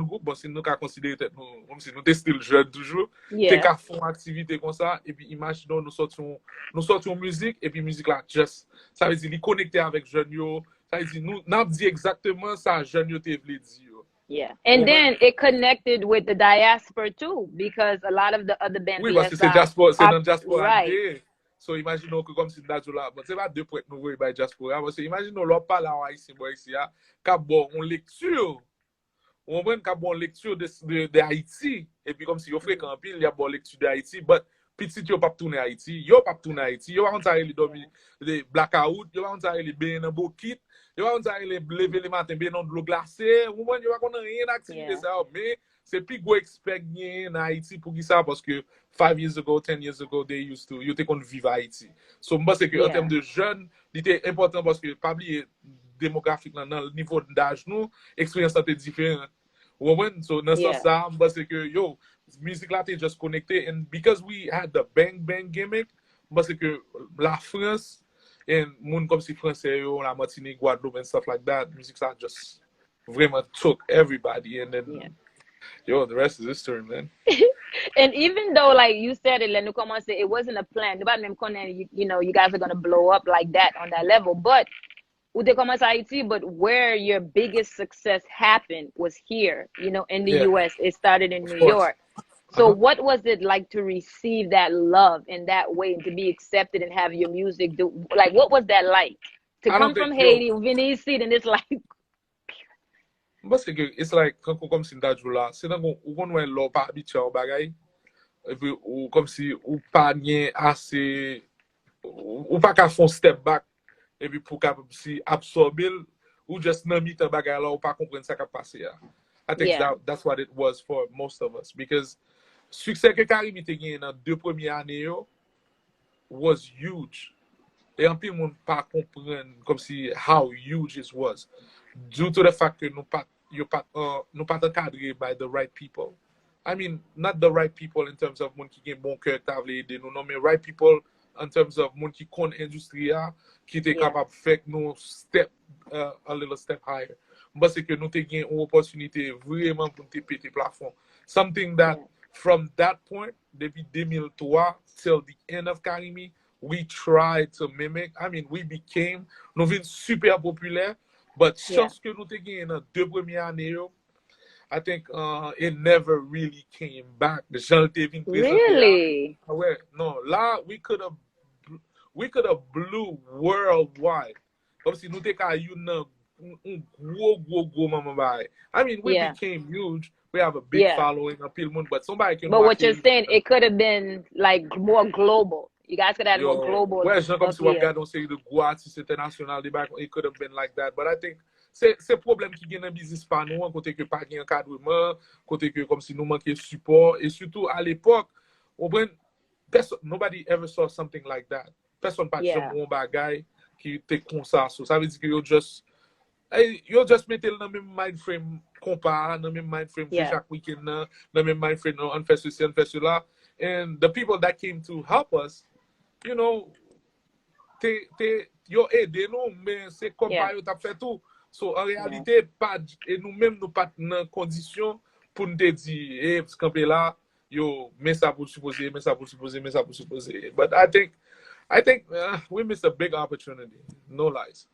groupe, bon, si nous ka considérer nous, comme si nous t'es still jeune toujours, t'es yeah, qu'à faire activité comme ça, et puis imaginons nous sortions musique, et puis musique là, just, ça veut dire, les connecter avec jeune yo, ça veut dire, nous, n'a dit exactement ça, jeune yo te vle di yo. yeah. And Ou then it connected with the diaspora too, because a lot of the other bands, oui, parce que DSI, c'est dans diaspora right, de. So, imaginons que comme si nous là, bon, c'est pas deux points nous voyons by diaspora, parce que imaginons l'on parle en haïtien, bon, ici, qu'à bon, on lecture. On prend une bonne lecture de Haïti, et puis comme si yo fréquent pile, il y a bonne lecture de Haïti, but petit yo pas tourner Haïti, yo pas tourner Haïti, yo pas on les dormir les blackout, yo pas on les ben en bokit, yo pas on les lever le matin ben dans de l'eau glacée, ou yo pas connait rien d'activité ça, mais c'est plus go expect en Haïti pour qui ça parce que 5 years ago, 10 years ago they used to yo te kon vivre Haïti. So moi c'est que en yeah, termes de jeunes, il était important parce que pas oublier démographique dans le niveau d'âge nous, expérience était différente. So dans ce yeah, ça, c'est que yo, musique là t'es just connecté and because we had the bang bang gimmick, c'est que la France et moun comme si français yo, la Martinique, Guadeloupe and stuff like that, musique ça just vraiment took everybody and then yeah. yo, the rest is history, man. And even though, like you said it, Lenu Coman said it wasn't a plan. Nobody named Conan, you know, you guys are gonna blow up like that on that level. But Ude Coman Haiti, but where your biggest success happened was here, you know, in the Yeah, US. It started in of New course. York. So what was it like to receive that love in that way and to be accepted and have your music do like what was that like? To I don't come think from yo, Haiti, Venice, and it's like c'est que it's like quand comme si d'ajou là, c'est dans ou qu'on ouais l'on pas habitué au bagay et puis ou comme si ou pas gen assez ou pas qu'à font step back et puis pour capable si absorber ou just nan mi tan bagay là ou pas comprendre ça qui a passé là. I think yeah, that's what it was for most of us because succès que Karimi te gagné dans deux premières années yo was huge. Et en pile moun pas comprendre comme si how huge it was. Due to the fact que nous pas encadré by the right people. I mean, not the right people in terms of moun qui gen bon cœur ta vle aider nous, non, mais right people in terms of moun qui kon industrie qui était Yeah. capable faire nous step a little step higher. Parce que nous te gen une opportunité vraiment pour te péter plafond. Something that Yeah. from that point, depuis 2003 till the end of Karimi, we tried to mimic. I mean, we became, nous vin super populaire, but Yeah. chance que nous te gen dans 2 premières années, yo, I think it never really came back. The Jean te vin présenté. Really? Ah ouais, non, là, we could have blew worldwide. Comme si nous te ka yon un gros maman bay. I mean, we Yeah. became huge. We have a big Yeah. following, a pile moun, but somebody can But watch what you're it. saying, it could have been like more global. You guys could have had more Yo, global ouais, Jean, comme si on appeal. regarde, on sait de gros artistes internationaux, it could have been like that. But I think c'est problème qui gagne dans business par nous, côté que pas gagne encadrement, côté que comme si nous manquait support, et surtout à l'époque, nobody ever saw something like that. Personne pas Yeah. jamais un bagay qui était comme ça. So, ça veut dire que you just mettez le dans le même mind frame compas, dans le même mind frame Yeah. chaque week-end, dans le même mind frame, on fait ceci, on fait cela. And the people that came to help us, you know, yo aidé nous, mais c'est comme Yeah. pas yo t'a fait tout. So, en réalité, pas, et nous-mêmes, nous pas dans condition pour nous te dire, eh, ce campé là, yo, mais ça pour supposer, mais ça pour supposer, mais ça pour supposer. But I think we missed a big opportunity. No lies.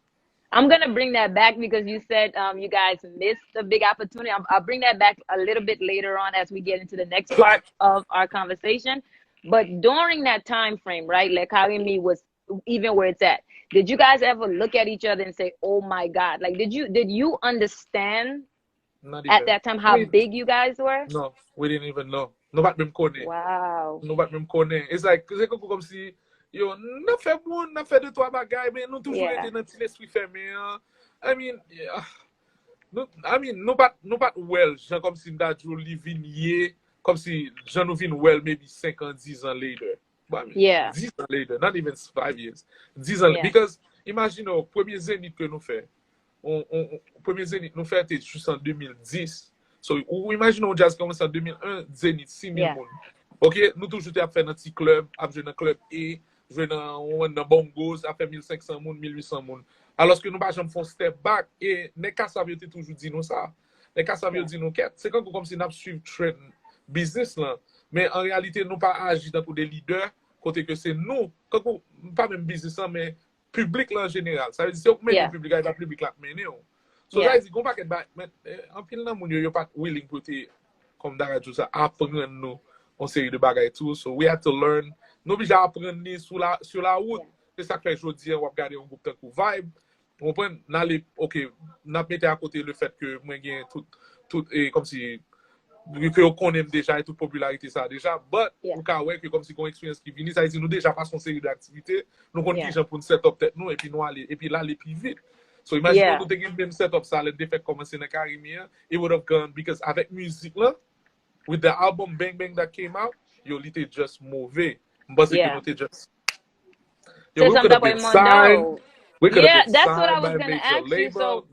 I'm gonna bring that back because you said you guys missed a big opportunity. I'll bring that back a little bit later on as we get into the next part of our conversation. But during that time frame, right, like Karimi was even where it's at. Did you guys ever look at each other and say, "Oh my God"? Like, did you understand Not at even. that time how We- big you guys were? No, we didn't even know. Nobody même connaît. Wow. Nobody même connaît. It's like, c'est comme si, yo, n'a fait bon, n'a fait 2-3 bagailles, mais nous toujours Yeah. été dans petit esprit fermé. I mean, yeah. Nous pas well, genre comme si nous avons living here, comme si j'en nous vin well maybe 5 ans, 10 ans later. But I mean, Yeah. 10 ans later, not even 5 years. 10 ans, Yeah. because imagine, au premier zénith que nous fait, premier zénith nous fait c'était juste en 2010. So, ou imaginons jazz commence en 2001, zénith 6 000 Yeah. moun. Ok, nous toujours à faire dans petit club, à jouer dans club A, jouer dans bongos, à faire 1500 moun, 1800 moun. Alors que nous pas jamais font step back et les cas ça veut toujours dit nous ça. Les cas ça veut dire nous c'est comme si nous suivre trend business là, mais en réalité nous pas agir dans des leaders côté que c'est nous quand pas même business là, mais public là en général. Ça veut dire c'est Yeah. le public là, le public là mener. So Yeah. ça veut dire qu'on pas mais en pile nan moun yo pas willing pour te comme Dara dit ça apprendre nous en série de bagages tout. So we had to learn. Nous déjà apprendre ni sur la route. C'est ça que je dis on va regarder un groupe de vibe. On prend n'aller OK, n'a mettre à côté le fait que moi gain tout et comme si que on connaît déjà et toute popularité ça déjà but Yeah. ou ka ouais que comme si qu'on expérience qui vient ça veut dire nous déjà passons une série d'activités nous connait Yeah. qui gens pour set up tête nous et puis nous aller et puis là aller plus vite. So imagine Yeah. nous te gen même setup ça le fait commencer dans Caribbean it would have gone because avec musique là with the album Bang Bang that came out yo little just mauvais parce que Yeah. nous te just So we could have been signed. Mondo. We could Yeah, have been that's what I signed was by a gonna major ask you. label. So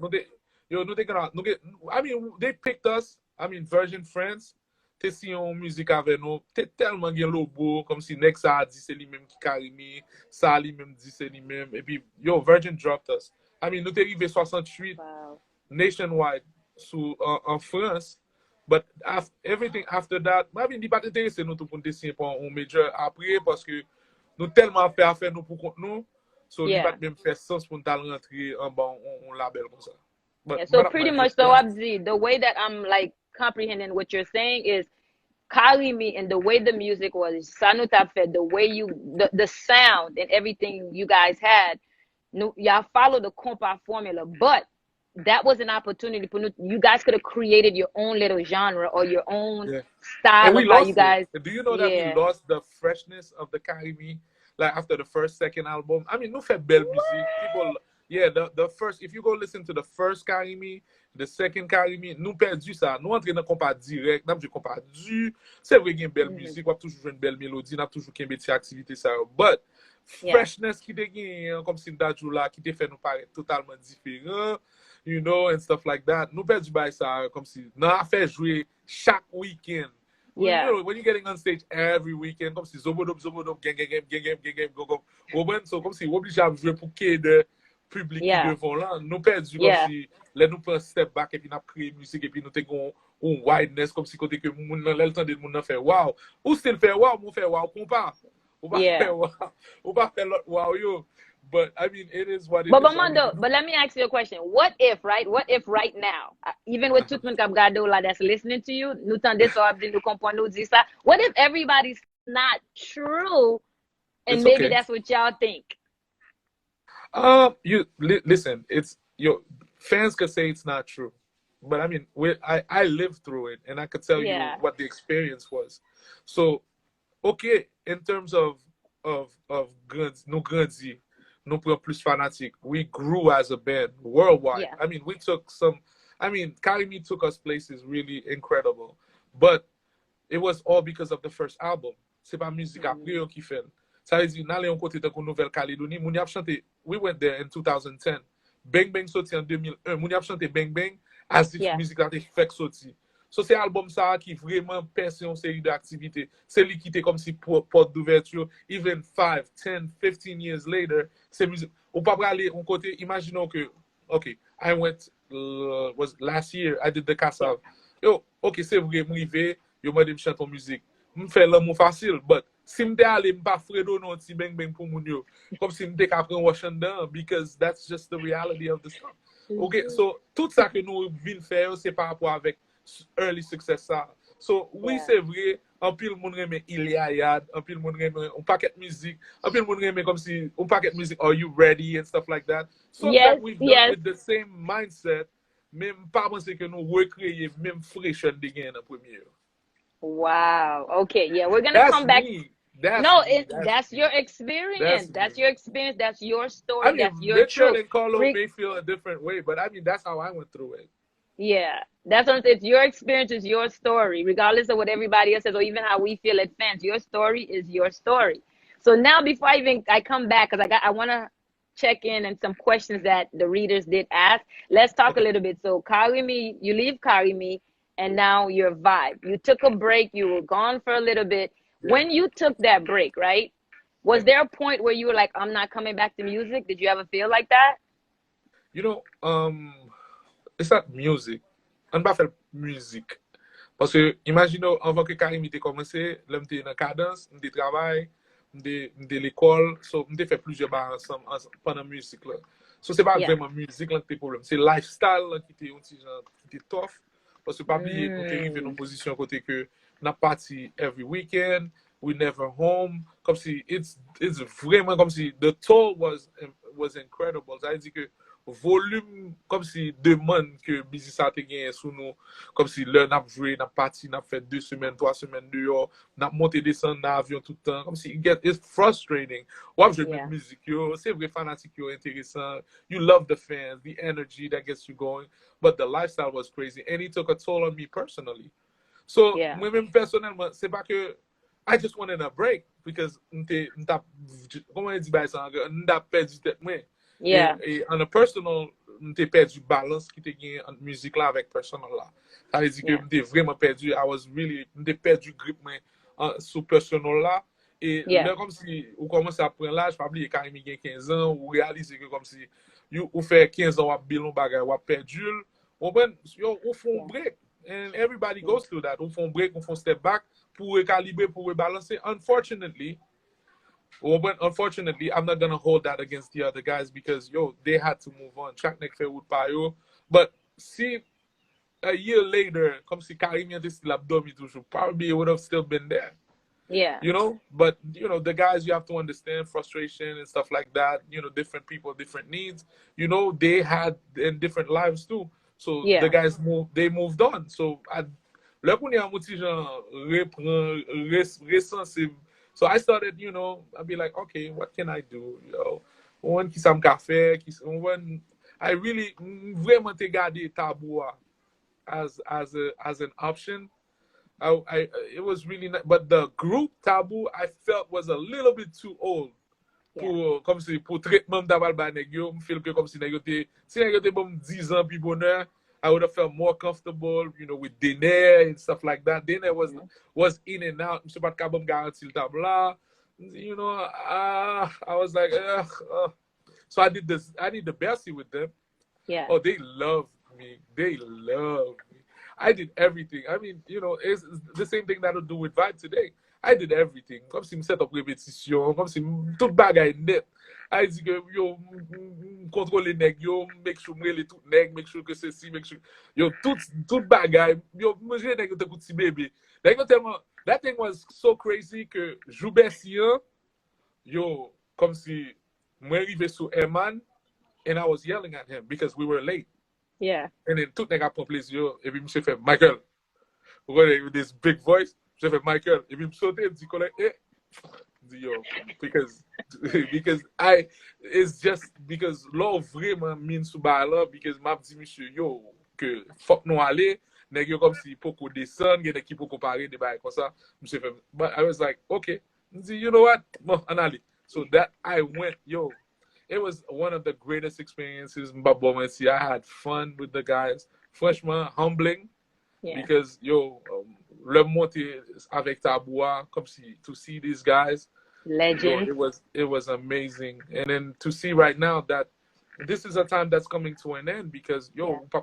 I mean, they picked us. I mean, Virgin France. Te si yon musique avec nous. Te tellement gen logo, comme si Next a dit c'est lui-même qui Karimi, ça lui-même dit c'est lui-même. Et puis, yo, Virgin dropped us. I mean, nous t'es arrivé 68 Wow. nationwide en France. But everything after that, I mean, il pas intéressé nous tout pour nous signer pour un major après parce que nous tellement fait affaire nous pour compte nous. So, Yeah. il pas même fait sens pour nous rentrer en bon on label comme ça. But Yeah, so what pretty my- much, so Abzi, the way that I'm like comprehending what you're saying is Karimi and the way the music was, Sanu Tapfed, the way the sound and everything you guys had, y'all follow the compa formula, but that was an opportunity for you guys could have created your own little genre or your own Yeah. style And we of how lost you guys. it. Do you know that Yeah. we lost the freshness of the Karimi? Like after the first, second album. I mean, nous fait belle musique. People, yeah, the first, if you go listen to the first Karimi, the second Karimi, nous perdu ça. Nous entrer dans compas direct, nous compas du. C'est vrai qu'il y a une belle musique, on a toujours une belle mélodie, on a toujours une petite activité ça. But Yeah. freshness qui te gen, comme si d'ajou la, qui te fait nous paraître totalement différent, you know, and stuff like that. Nous perdu by ça, comme si, nan affaire jouer chaque week-end. You Yeah. know, when you're getting on stage every weekend, comme si zobodop, gang, go, go. So, comme si, obligé à jouer pour qu'il y ait de public qui Yeah. devant là. Nous perdu comme Yeah. si, là, nous prenons step back et puis nous créer musique et puis nous avons un wideness comme si côté que moun nan lè l'tande moun nan fait wow. Ou still fait wow, moun fait wow compa. Ou pas Yeah. faire wow. Ou pas faire l'autre wow yo. But I mean, it is what it But is. I Mondo, mean, but let me ask you a question. What if, right? What if right now, even with tout moun kap gade ou la that's listening to you, nou tande so ap di nou kompon nou di sa, what if everybody's not true and it's maybe okay. that's what y'all think? Listen. It's your fans could say it's not true, but I mean, I lived through it, and I could tell you Yeah. what the experience was. So, okay, in terms of guns, no Gunsy, no plus fanatic, we grew as a band worldwide. Yeah. I mean, we took some. I mean, Karimi took us places really incredible, but it was all because of the first album. C'est pas musique après yo qui fait. Ça veut dire, n'allez on côté de Nouvelle-Calédonie, moun y ap chante, we went there in 2010. Bang Bang sorti en 2001. Moun y ap chante Bang Bang as if Yeah. musique la te fait sorti. So c'est album ça qui vraiment perce une série d'activités. C'est lui qui était comme si porte d'ouverture, even 5, 10, 15 years later, c'est musique. Ou pas aller on côté, imaginons que, okay, I went, was last year, I did the Kassav. Yo, okay, c'est vrai, m'rive, yo m'a dit me chante musique. M'fait l'amour facile, but si m'te allé m'pa fredo non ti bang bang pour moun yo. Comme si m'te kapren washan down, because that's just the reality of the stuff. Okay, so tout ça que nous vin faire, c'est par rapport avec early success ça. So, oui, Yeah. c'est vrai, un pile moun reme Iliad, un pile moun reme un paquet musique, un pile moun reme comme si un paquet musique, are you ready and stuff like that. So Yes, that we've done yes. with the same mindset, même pas penser que nous recréer même freshen de gain en premier. Wow. Okay. Yeah, we're gonna That's come back. me. That's No, me. that's your That's experience. That's me. your experience. That's your I story. mean, That's your Richard truth. and Carlo Re- may feel a different way, but I mean, that's how I went through it. Yeah, that's what I'm saying. It's your experience, is your story, regardless of what everybody else says, or even how we feel as fans. Your story is your story. So now, before I come back, because I want to check in and some questions that the readers did ask. Let's talk a Okay. little bit. So Karimi, you leave Karimi, and now your vibe. You took a break. You were gone for a little bit. Yeah. When you took that break, right? Was Yeah. there a point where you were like, I'm not coming back to music? Did you ever feel like that? You know, it's not music. On va faire musique. Parce que, imaginez, avant que Karim ait commencé, là, j'étais dans cadence, j'étais travail, j'étais l'école, so, j'étais fait plusieurs bars ensemble pendant la musique. Là. So, c'est pas Yeah. vraiment musique là, qui était problème. C'est lifestyle là, qui était un petit genre, qui était tough. Parce que, pas oublier, nous t'es arrivé dans une position côté que, n'a party every weekend, we never home. Comme si, it's vraiment comme si, the toll was incredible. Ça veut dire que, volume comme si demande que business a te gagné sous nous comme si là n'a joué n'a parti n'a fait 2 semaines 3 semaines dehors n'a monté descendre dans avion tout le temps comme si it's frustrating ou jouer Yeah. musique yo c'est vrai fanatique yo intéressant you love the fans the energy that gets you going but the lifestyle was crazy and it took a toll on me personally so Yeah. moi-même personnellement c'est pas que I just wanted a break because comment on dit bah ça m'ta perdu tête moi. Yeah. Et on a personal, m'te perdu balance qui te gagne en musique là avec personal là. Ça veut dire que Yeah. m'te vraiment perdu, m'te perdu grip sous personal là. Et Yeah. là, comme si, ou commence à prendre l'âge, pas oublier Karimi gagne 15 ans, ou réaliser que comme si, ou fait 15 ans, ou bilon bagay, ou perdu, ou font Yeah. break. And everybody goes through that. Ou font break, ou font step back, pour recalibrer, pour rebalancer. Unfortunately, I'm not gonna hold that against the other guys because they had to move on. Chaknek fait route par yo. But see, a year later, comme si Karim était still abdomi toujours, probably would have still been there. Yeah. But the guys, you have to understand frustration and stuff like that. Different people, different needs. They had in different lives too. So Yeah. the guys moved on. So là qu'on est en moti genre reprend resensible. So I started, I'd be like, okay, what can I do? One qui ça me café, I really vraiment te garder tabou as an option. It was really not, but the group Taboo I felt was a little bit too old Yeah. comme si pour traitement d'abal ba nèg yo, me feel que comme si nèg yo te si nèg yo te bon 10 ans puis bonheur, I would have felt more comfortable, you know, with dinner and stuff like that. Dinner was in and out. Monsieur pas capable garantir le tabla. You know, I was like, ugh. So I did this. I did the Bessie with them. Yeah. Oh, they loved me. They loved me. I did everything. I mean, you know, it's the same thing that I do with Vibe today. I did everything. Comme si me set up répétition, comme si tout bagay net. I dit que yo contrôler nèg yo, make sure me tout nèg, make sure que ceci, make sure yo tout bagay, yo manger nèg te petit bébé. That thing was so crazy que Joubessian, yo comme si moi arrivé sur Eman and I was yelling at him because we were late. Yeah. And then tout nèg a prend plaisir et puis monsieur fait Michael. With this big voice, je fait Michael et puis me sauter dit collègue yo because it's just because love vraiment means sous love because m'a dit monsieur yo que fuck nous aller nèg yo comme si poko descend gen qui poko parler de bail comme ça monsieur fait but I was like okay you know what bon anali so that I went yo it was one of the greatest experiences I had fun with the guys franchement humbling because yo le monter avec Taboua comme si to see these guys legend yo, it was amazing and then to see right now that this is a time that's coming to an end because yo ou pas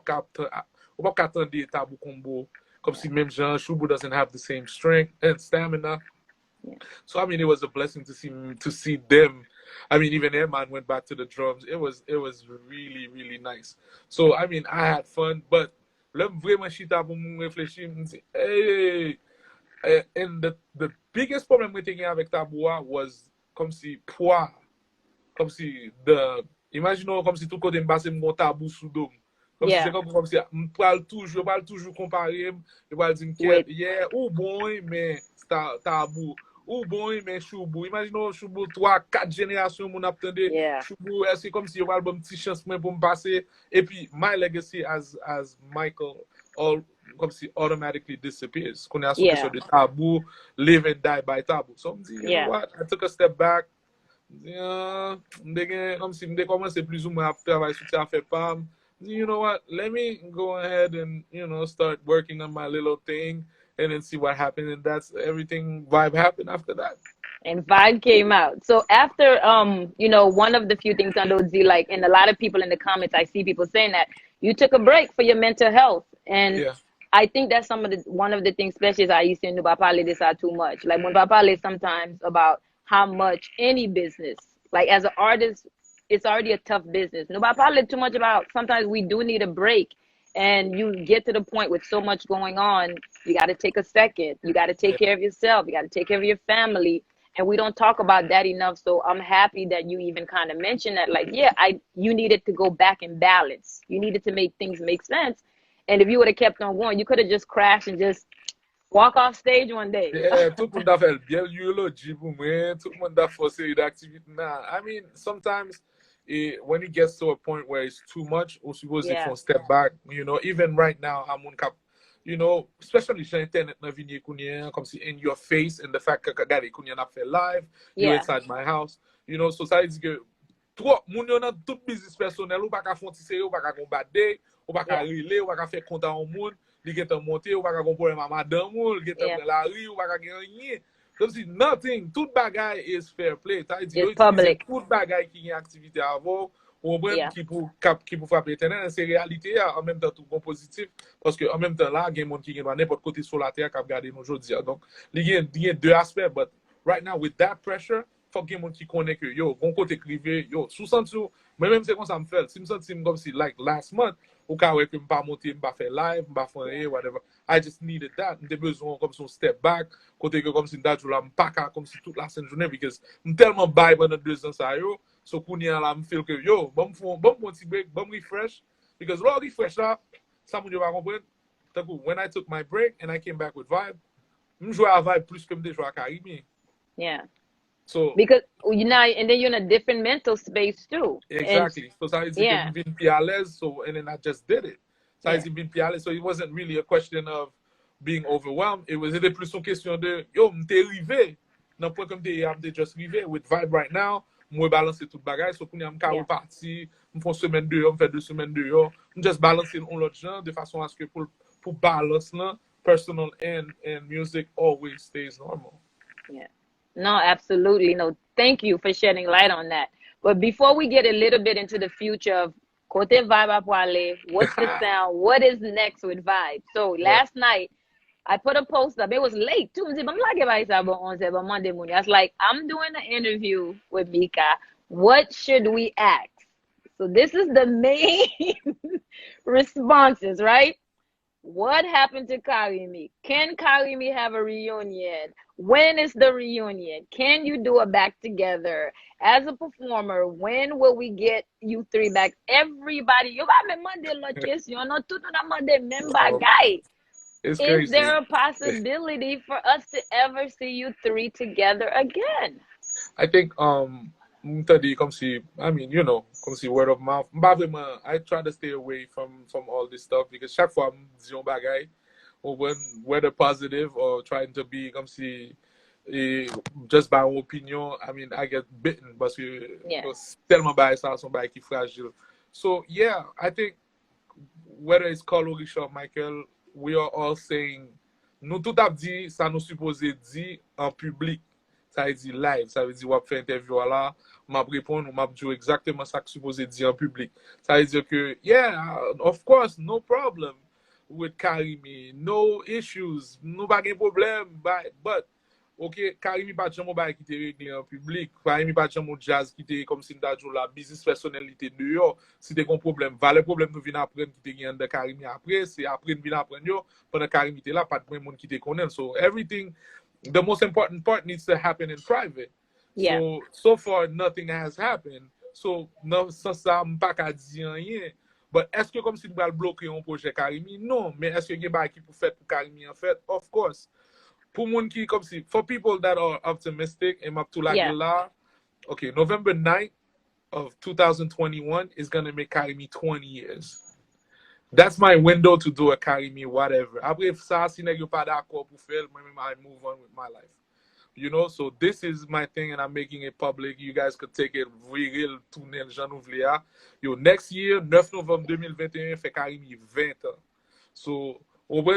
attendre Tabou combo comme si même Jean Choubou doesn't have the same strength and stamina so I mean it was a blessing to see them. I mean even Eman went back to the drums. It was really really nice. So I mean I had fun but là vraiment chita pour me réfléchir me dit hey and the biggest problem we thinking avec Taboua was comme si poids comme si imaginons comme si tout côté me passe mon tabou sous dôme comme si c'est comme si je parle toujours comparer je parle dire yeah ou bon mais tabou ou bon mais Choubou imaginons Choubou 3-4 générations mon attendait Choubou c'est comme si je parle bon petit chance pour me passer et puis my legacy as Michael all comme si automatically disappears. Qu'on a sur the Tabou, live and die by Tabou. So you know what? I took a step back. Comme si me commencer plus ou moins à travailler sur ça fait pas. You know what? Let me go ahead and you know start working on my little thing and then see what happens. And that's everything. Vibe happened after that. And Vibe came out. So after you know, one of the few things I know Z like, and a lot of people in the comments, I see people saying that you took a break for your mental health. And I think that's one of the things, especially as I used to know Papa this are too much. Like when Papa sometimes about how much any business, like as an artist, it's already a tough business. No Papa too much about sometimes we do need a break. And you get to the point with so much going on, you got to take a second. You got to take care of yourself. You got to take care of your family. And we don't talk about that enough. So I'm happy that you even kind of mentioned that, like, you needed to go back and balance. You needed to make things make sense. And if you would have kept on going, you could have just crashed and just walk off stage one day. Yeah, tout le monde a fait bien eulogie pour moi. Tout le monde a forcé une activité. Nah, I mean, sometimes when it gets to a point where it's too much, or suppose if you step back, you know, even right now, I'm on cap. You know, especially sur internet na vini kounya, comme si in your face, and the fact que gade kounya na fait live, you're inside my house, you know, so ça dit que trop moun yo nan tout business personnel ou pas ka fonti sérieux ou pas ka combattre, ou pas ka relé, ou pas ka faire compte en moun, li gen monter, ou pas ka problème à madame ou, li gen dans la rue, ou pas ka gen rien. Comme si nothing, tout bagay is fair play. Ça dit yo public. Tout bagay qui gen activité avant ou bien qui pour frapper internet c'est réalité en même temps tout bon positif parce que en même temps là il y a des gens qui sont n'importe côté sur la terre qui regarder nous aujourd'hui donc il y a deux aspects but right now with that pressure faut qu'il y ait des gens qui connaissent que yo bon côté privé yo sous sens moi même c'est comme ça me fait si me sens comme si like last month ou quand que me pas monter me pas faire live me pas faire whatever I just needed that j'ai besoin comme son step back côté que comme si d'être là me pas comme si toute la semaine journée because me tellement bail pendant 2 ans ça yo so kounya la me feel que yo bon petit break bon refresh because all refresh là ça moun yo va comprendre tant que when I took my break and I came back with Vibe me jouer à Vibe plus que me jouer à Caribbean so because you know and then you're in a different mental space too exactly and, so ça is been pialez so and then I just did it so it's been pialez so it wasn't really a question of being overwhelmed it was plus une question de yo m'te arrivé dans point comme t'es just arrivé with Vibe right now moi balancer tout bagage, so qu'on y a m'ka Yeah. reparti, m'font semaine dehors, m'fait 2 semaines dehors, just balancer on l'autre genre de façon à ce que pour balance là, personal and music always stays normal. Yeah. No, absolutely. No, thank you for shedding light on that. But before we get a little bit into the future of Kote Vibe Apwale, what's the sound? What is next with Vibe? So Yeah. last night I put a post up. It was late too. I'm like on Monday morning. I was like, I'm doing an interview with Mika. What should we ask? So this is the main responses, right? What happened to Karimi? Can Karimi have a reunion? When is the reunion? Can you do a back together? As a performer, when will we get you three back? Everybody, you got me Monday la question. No, tout na Monday member guy. It's Is crazy. there a possibility for us to ever see you three together again? I think m'tadi comme si, I mean, you know, comme si word of mouth. M'pa vraiment, I try to stay away from all this stuff because chaque fois m'di yon bagay, or when whether positive or trying to be comme si just by one opinion, I mean, I get bitten parce que Yeah. tellement bagay ça son bagay qui fragile. So yeah, I think whether it's Carlo, Richard, Michael, we are all saying, nous tout ap dit, ça nous supposé dit en public. Ça veut dire live, ça veut dire wap fait interview là, m'a répondre ou m'a dit exactement ça que supposé dire en public. Ça veut dire que, yeah, of course, no problem with Karimi, no issues, no pas de problème, but ok, Karimi pas jamais ba qui te réglé en public, Karimi pas jamais jazz qui te comme si m'ta jou la business personnalité dehors, si t'es un problème, va le problème nous vient apprendre qui te gagne de Karimi après, c'est après nous vient apprendre yo, pendant Karimi te là, pas de monde qui te connaît, so everything the most important part needs to happen in private. Yeah. So far nothing has happened. So non sans ça m'pas ka di rien. But est-ce que comme si nous va bloquer un projet Karimi? Non, mais est-ce que y a ba qui pour faire pour Karimi en fait? Of course. Pour moun qui comme si for people that are optimistic et m'a tout la Yeah. là. Okay, November 9th of 2021 is going to make Karimi 20 years. That's my window to do a Karimi whatever. Après ça, si nèg yo pas d'accord pour faire, I move on with my life. You know, so this is my thing and I'm making it public. You guys could take it real tourner Jean Ouvlier. Yo, next year, 9 novembre 2021, fait Karimi 20 ans. So,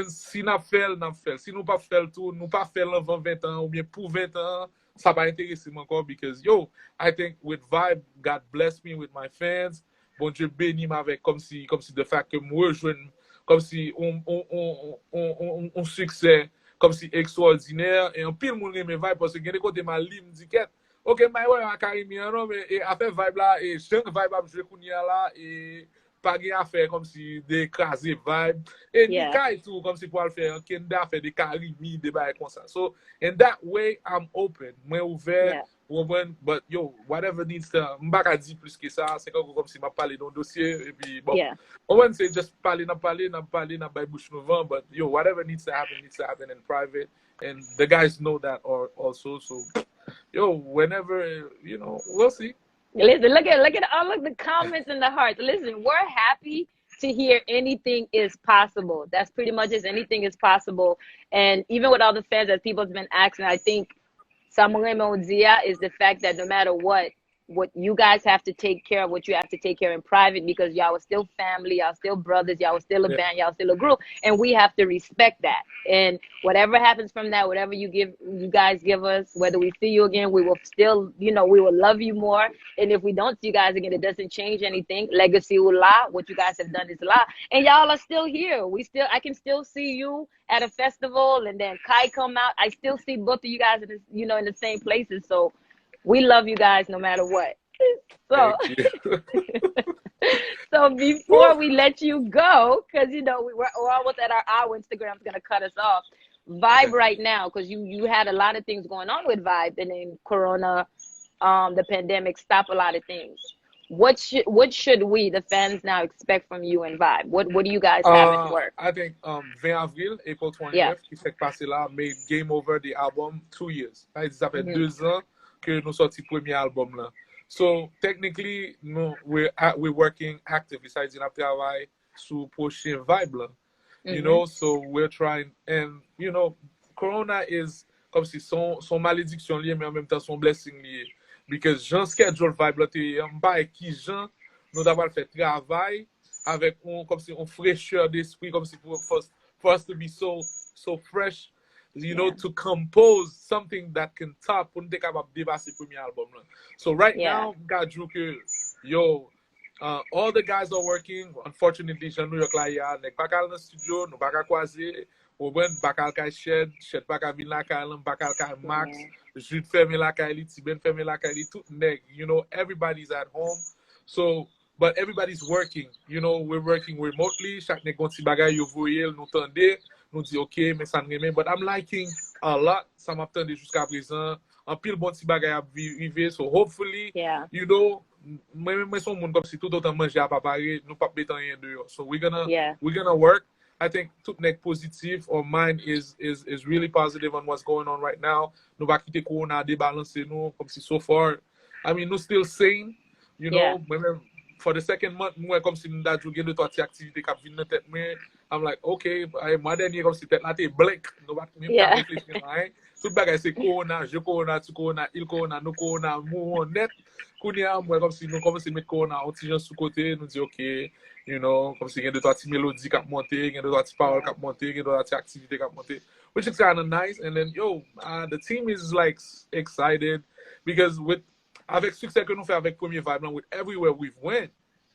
si n'a fait, n'a fait. Si nous pas fait tout, nous pas fait avant 20 ans ou bien pour 20 ans, ça va intéresser encore because yo, I think with Vibe, God bless me with my fans. Bon Dieu béni m'avec comme si de fait que moi rejoigne comme si on succès comme si extraordinaire et en pile moun reme Vibe parce que gen de côté ma lim dit ket OK mais ouais Karimi non mais et affaire Vibe là et je Vibe a jouer kounya là et pas gen affaire comme si d'écraser Vibe et Yeah. Nika et tout comme si pour le faire Kenda fait des Karimi des bails comme ça. So in that way I'm open, moi ouvert. Yeah. Woman, but yo, whatever needs to m'baka di plus que ça, c'est comme si m'a parlé d'un dossier et puis bon. Yeah. Woman say just parler, n'a bay bouche novembre, but yo, whatever needs to happen in private, and the guys know that or also. So, yo, whenever you know, we'll see. Listen, look at all of the comments and the hearts. Listen, we're happy to hear anything is possible. That's pretty much it. Anything is possible. And even with all the fans that people have been asking, I think Samulemo Zia is the fact that no matter what you guys have to take care of, what you have to take care in private, because y'all are still family, y'all still brothers, y'all are still a band, y'all still a group, and we have to respect that. And whatever happens from that, whatever you guys give us, whether we see you again, we will still, we will love you more. And if we don't see you guys again, it doesn't change anything. Legacy will lie. What you guys have done is lie. And y'all are still here. I can still see you at a festival, and then Kai come out. I still see both of you guys in the same places. So we love you guys no matter what. So, so before we let you go, because we're almost at our hour, Instagram's gonna cut us off. Vibe right now, because you had a lot of things going on with Vibe, and then Corona, the pandemic stopped a lot of things. What should we, the fans, now expect from you and Vibe? What do you guys have in work? I think 20 avril, April 20th, qui s'est passé là, made Game Over the album 2 years. Ça fait 2 ans que nous sorti premier album là. So technically, we're working actively. Ça veut dire qu'on travaille sur prochain Vibe là. You know, so we're trying, and Corona is comme si son malédiction liée, mais en même temps son blessing lié. because jan schedule vibe là te m'pa qui jan nous d'avoir fait travail avec comme si on fraîcheur d'esprit comme si for us to be so fresh, you know, Yeah. to compose something that can top pour nous être capable de dépasser le premier album là. So right Yeah. now gajou que yo all the guys are working. Unfortunately, Jean New York là ya nek pa kal nan studio, nou pa ka kwaze, ou ben pa kal ka shed pa ka vin la ka lan, pa kal ka Max, Jude ferme la ka li, Tiben ferme la ka li, tout nek, you know, everybody's at home. So, but everybody's working, you know, we're working remotely, chaque nek gon ti bagay yo voyel, nou tende, nou di ok, men san reme, but I'm liking a lot, sa map tende jusqu'à présent, an pil bon ti bagay ap vive, so hopefully, Yeah. you know, mwen son moun kom si tout autant manje a pa pare, nou pa betan yen de yo. So we're gonna work. I think tout nek positif, or mine is really positive on what's going on right now. Nou pa kite corona debalanse nou, kom si so far. I mean, nou still sane, you know. Yeah. For the second month, mwen kom si nou da jou gen de to ti aktivite kap vin nan tet mwen. I'm like, okay, mwa denye kom si tet la te blank. Nou pa mwen ka refleksyon an. Tout bagay se corona, je corona, tu corona, il corona, nou corona, mou net. Kounya, mwen kom si nou komanse met corona, on ti jan sou kote, nou di ok, you know, kom si gen de to ti melodi kap monte, gen de to ti parole kap monte, gen de to ti aktivite kap monte, which is kind of nice. And then, yo, the team is like excited because avec succès que nous fait avec Premier Vibe, with everywhere we've went,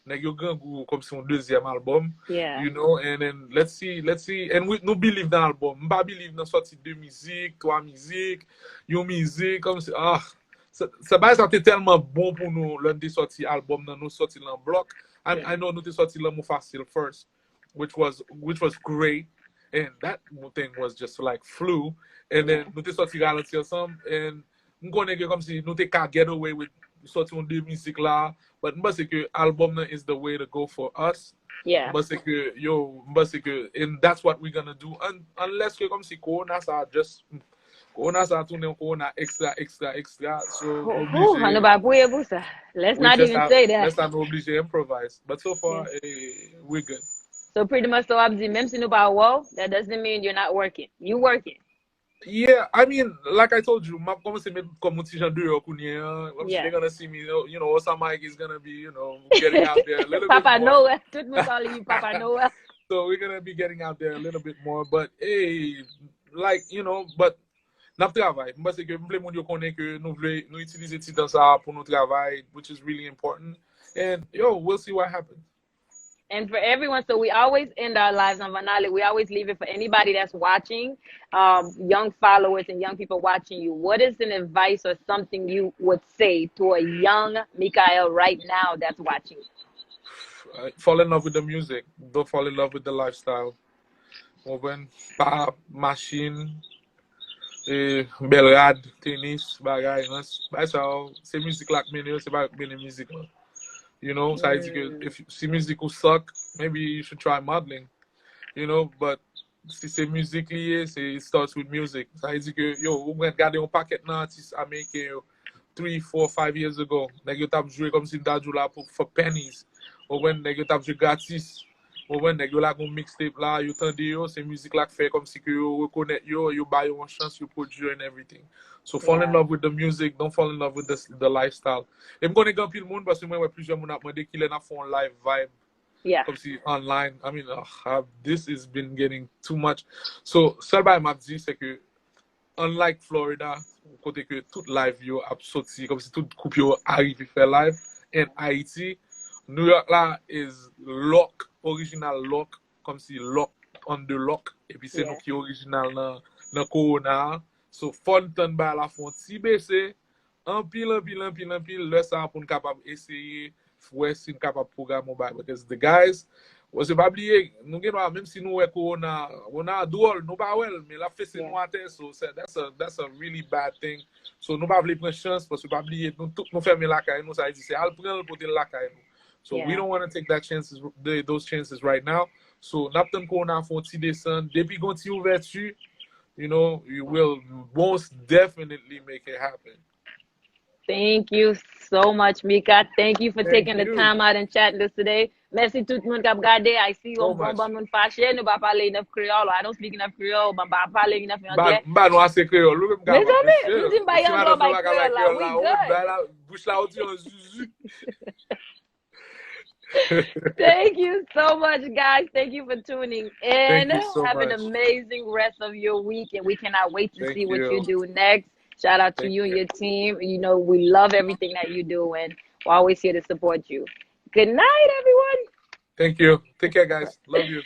nèg yo gan go comme si un deuxième album, you know, and then let's see, and we nous believe dans l'album, m'pa believe dans sorti deux musiques, trois musiques, une musique, comme si, ça va être tellement bon pour nous, l'un des sorties album, nous sorti dans bloc. I know nous sorti dans Mou Facile first, which was great, and that thing was just like flu, and then nous sorti Ralenti ensemble, and nous connais comme si nous ka get away with sorti on deux musiques là, but m'pa c'est que album is the way to go for us. Yeah. M'pa c'est que, and that's what we're gonna do, unless que comme si Corona ça just Corona ça tourne Corona extra. So let's not even say that. Let's not oblige improvise. But so far, we're good. So pretty much, so Abdi, même si nous pas wow, that doesn't mean you're not working. You working. Yeah, I mean, like I told you, I'm going to make competition do they're gonna see me, you know, Osa Mike is gonna be, you know, getting out there a little Papa bit more. Noah, tout le monde calling you Papa Noah. So we're gonna be getting out there a little bit more, but hey, like, you know, but Nap travail. Parce que m'ple moun yo konnen que nous utiliser ti dans ça pour nous travail, which is really important. And yo, we'll see what happens. And for everyone, so we always end our lives on Vanali. We always leave it for anybody that's watching, young followers and young people watching you. What is an advice or something you would say to a young Mikael right now that's watching? Fall in love with the music. Don't fall in love with the lifestyle. Open pa machine. Belrad, tennis, bagay, c'est musique là que mène, c'est pas mène musique là. You know, ça veut dire que si musique ou suck, maybe you should try modeling. You know, but si c'est musique liée, it starts with music. Ça veut dire que yo, ou regarder un paquet d'artistes américains 3, 4, 5 years ago, nèg yo tap joué comme si t'as joué là for pennies. Ou when nèg yo tap joué gratis. Ou when nèg yo la gon mixtape là, yo tande yo, c'est musique là qui fait comme si que yo reconnaît yo buy yo une chance, you produce and everything. So fall in love with the music, don't fall in love with the lifestyle. Et me connais grand pile monde parce que moi plusieurs monde a demandé qu'il en a fait un live vibe. Yeah. Comme si online. I mean, this has been getting too much. So seul bail m'a dit c'est que unlike Florida, côté que toute live yo a sorti comme si toute coupe yo arrive faire live, and Haiti, New York là is lock, original lock, comme si lock on the lock, et puis c'est nous qui original dans Corona. So fun ton ba la font si baissé, en pile, le ça pour nous capable essayer, ouais si nous capable programmer ba, because the guys, was pas oublier, nous gen même si nous Corona, on a drôle, nous pas well, mais la fait c'est nous à terre, so that's a really bad thing. So nous pas vle prendre chance parce que pas oublier, nous fermer la caille, nous ça dit c'est al prendre pour la caille. So we don't want to take those chances right now. So naptan Corona font ti descend, depuis qu'on ti ouverture, you know, you will most definitely make it happen. Thank you so much, Mika. Thank you for Thank taking the you time out and chatting us today. Merci tout le monde qui a regardé. I see you so on bon much. bon moun fâché. Nous pas parler enough créole. I don't speak enough créole. But pas parler enough anglais. Mba nou ase kreol, lou mwen Mes gava, amis, mesye, nous disons pas si anglais, madame pas nan baka créole là. kreol We la, ou good. la, bouch la ou di yon zuzu. Thank you so much, guys. Thank you for tuning in. Thank you so Have an much. amazing rest of your week, and we cannot wait to Thank see what you you. do next. Shout out to Thank you and you. your team. You know, we love everything that you do, and we're always here to support you. Good night, everyone. Thank you. Take care, guys. Love you.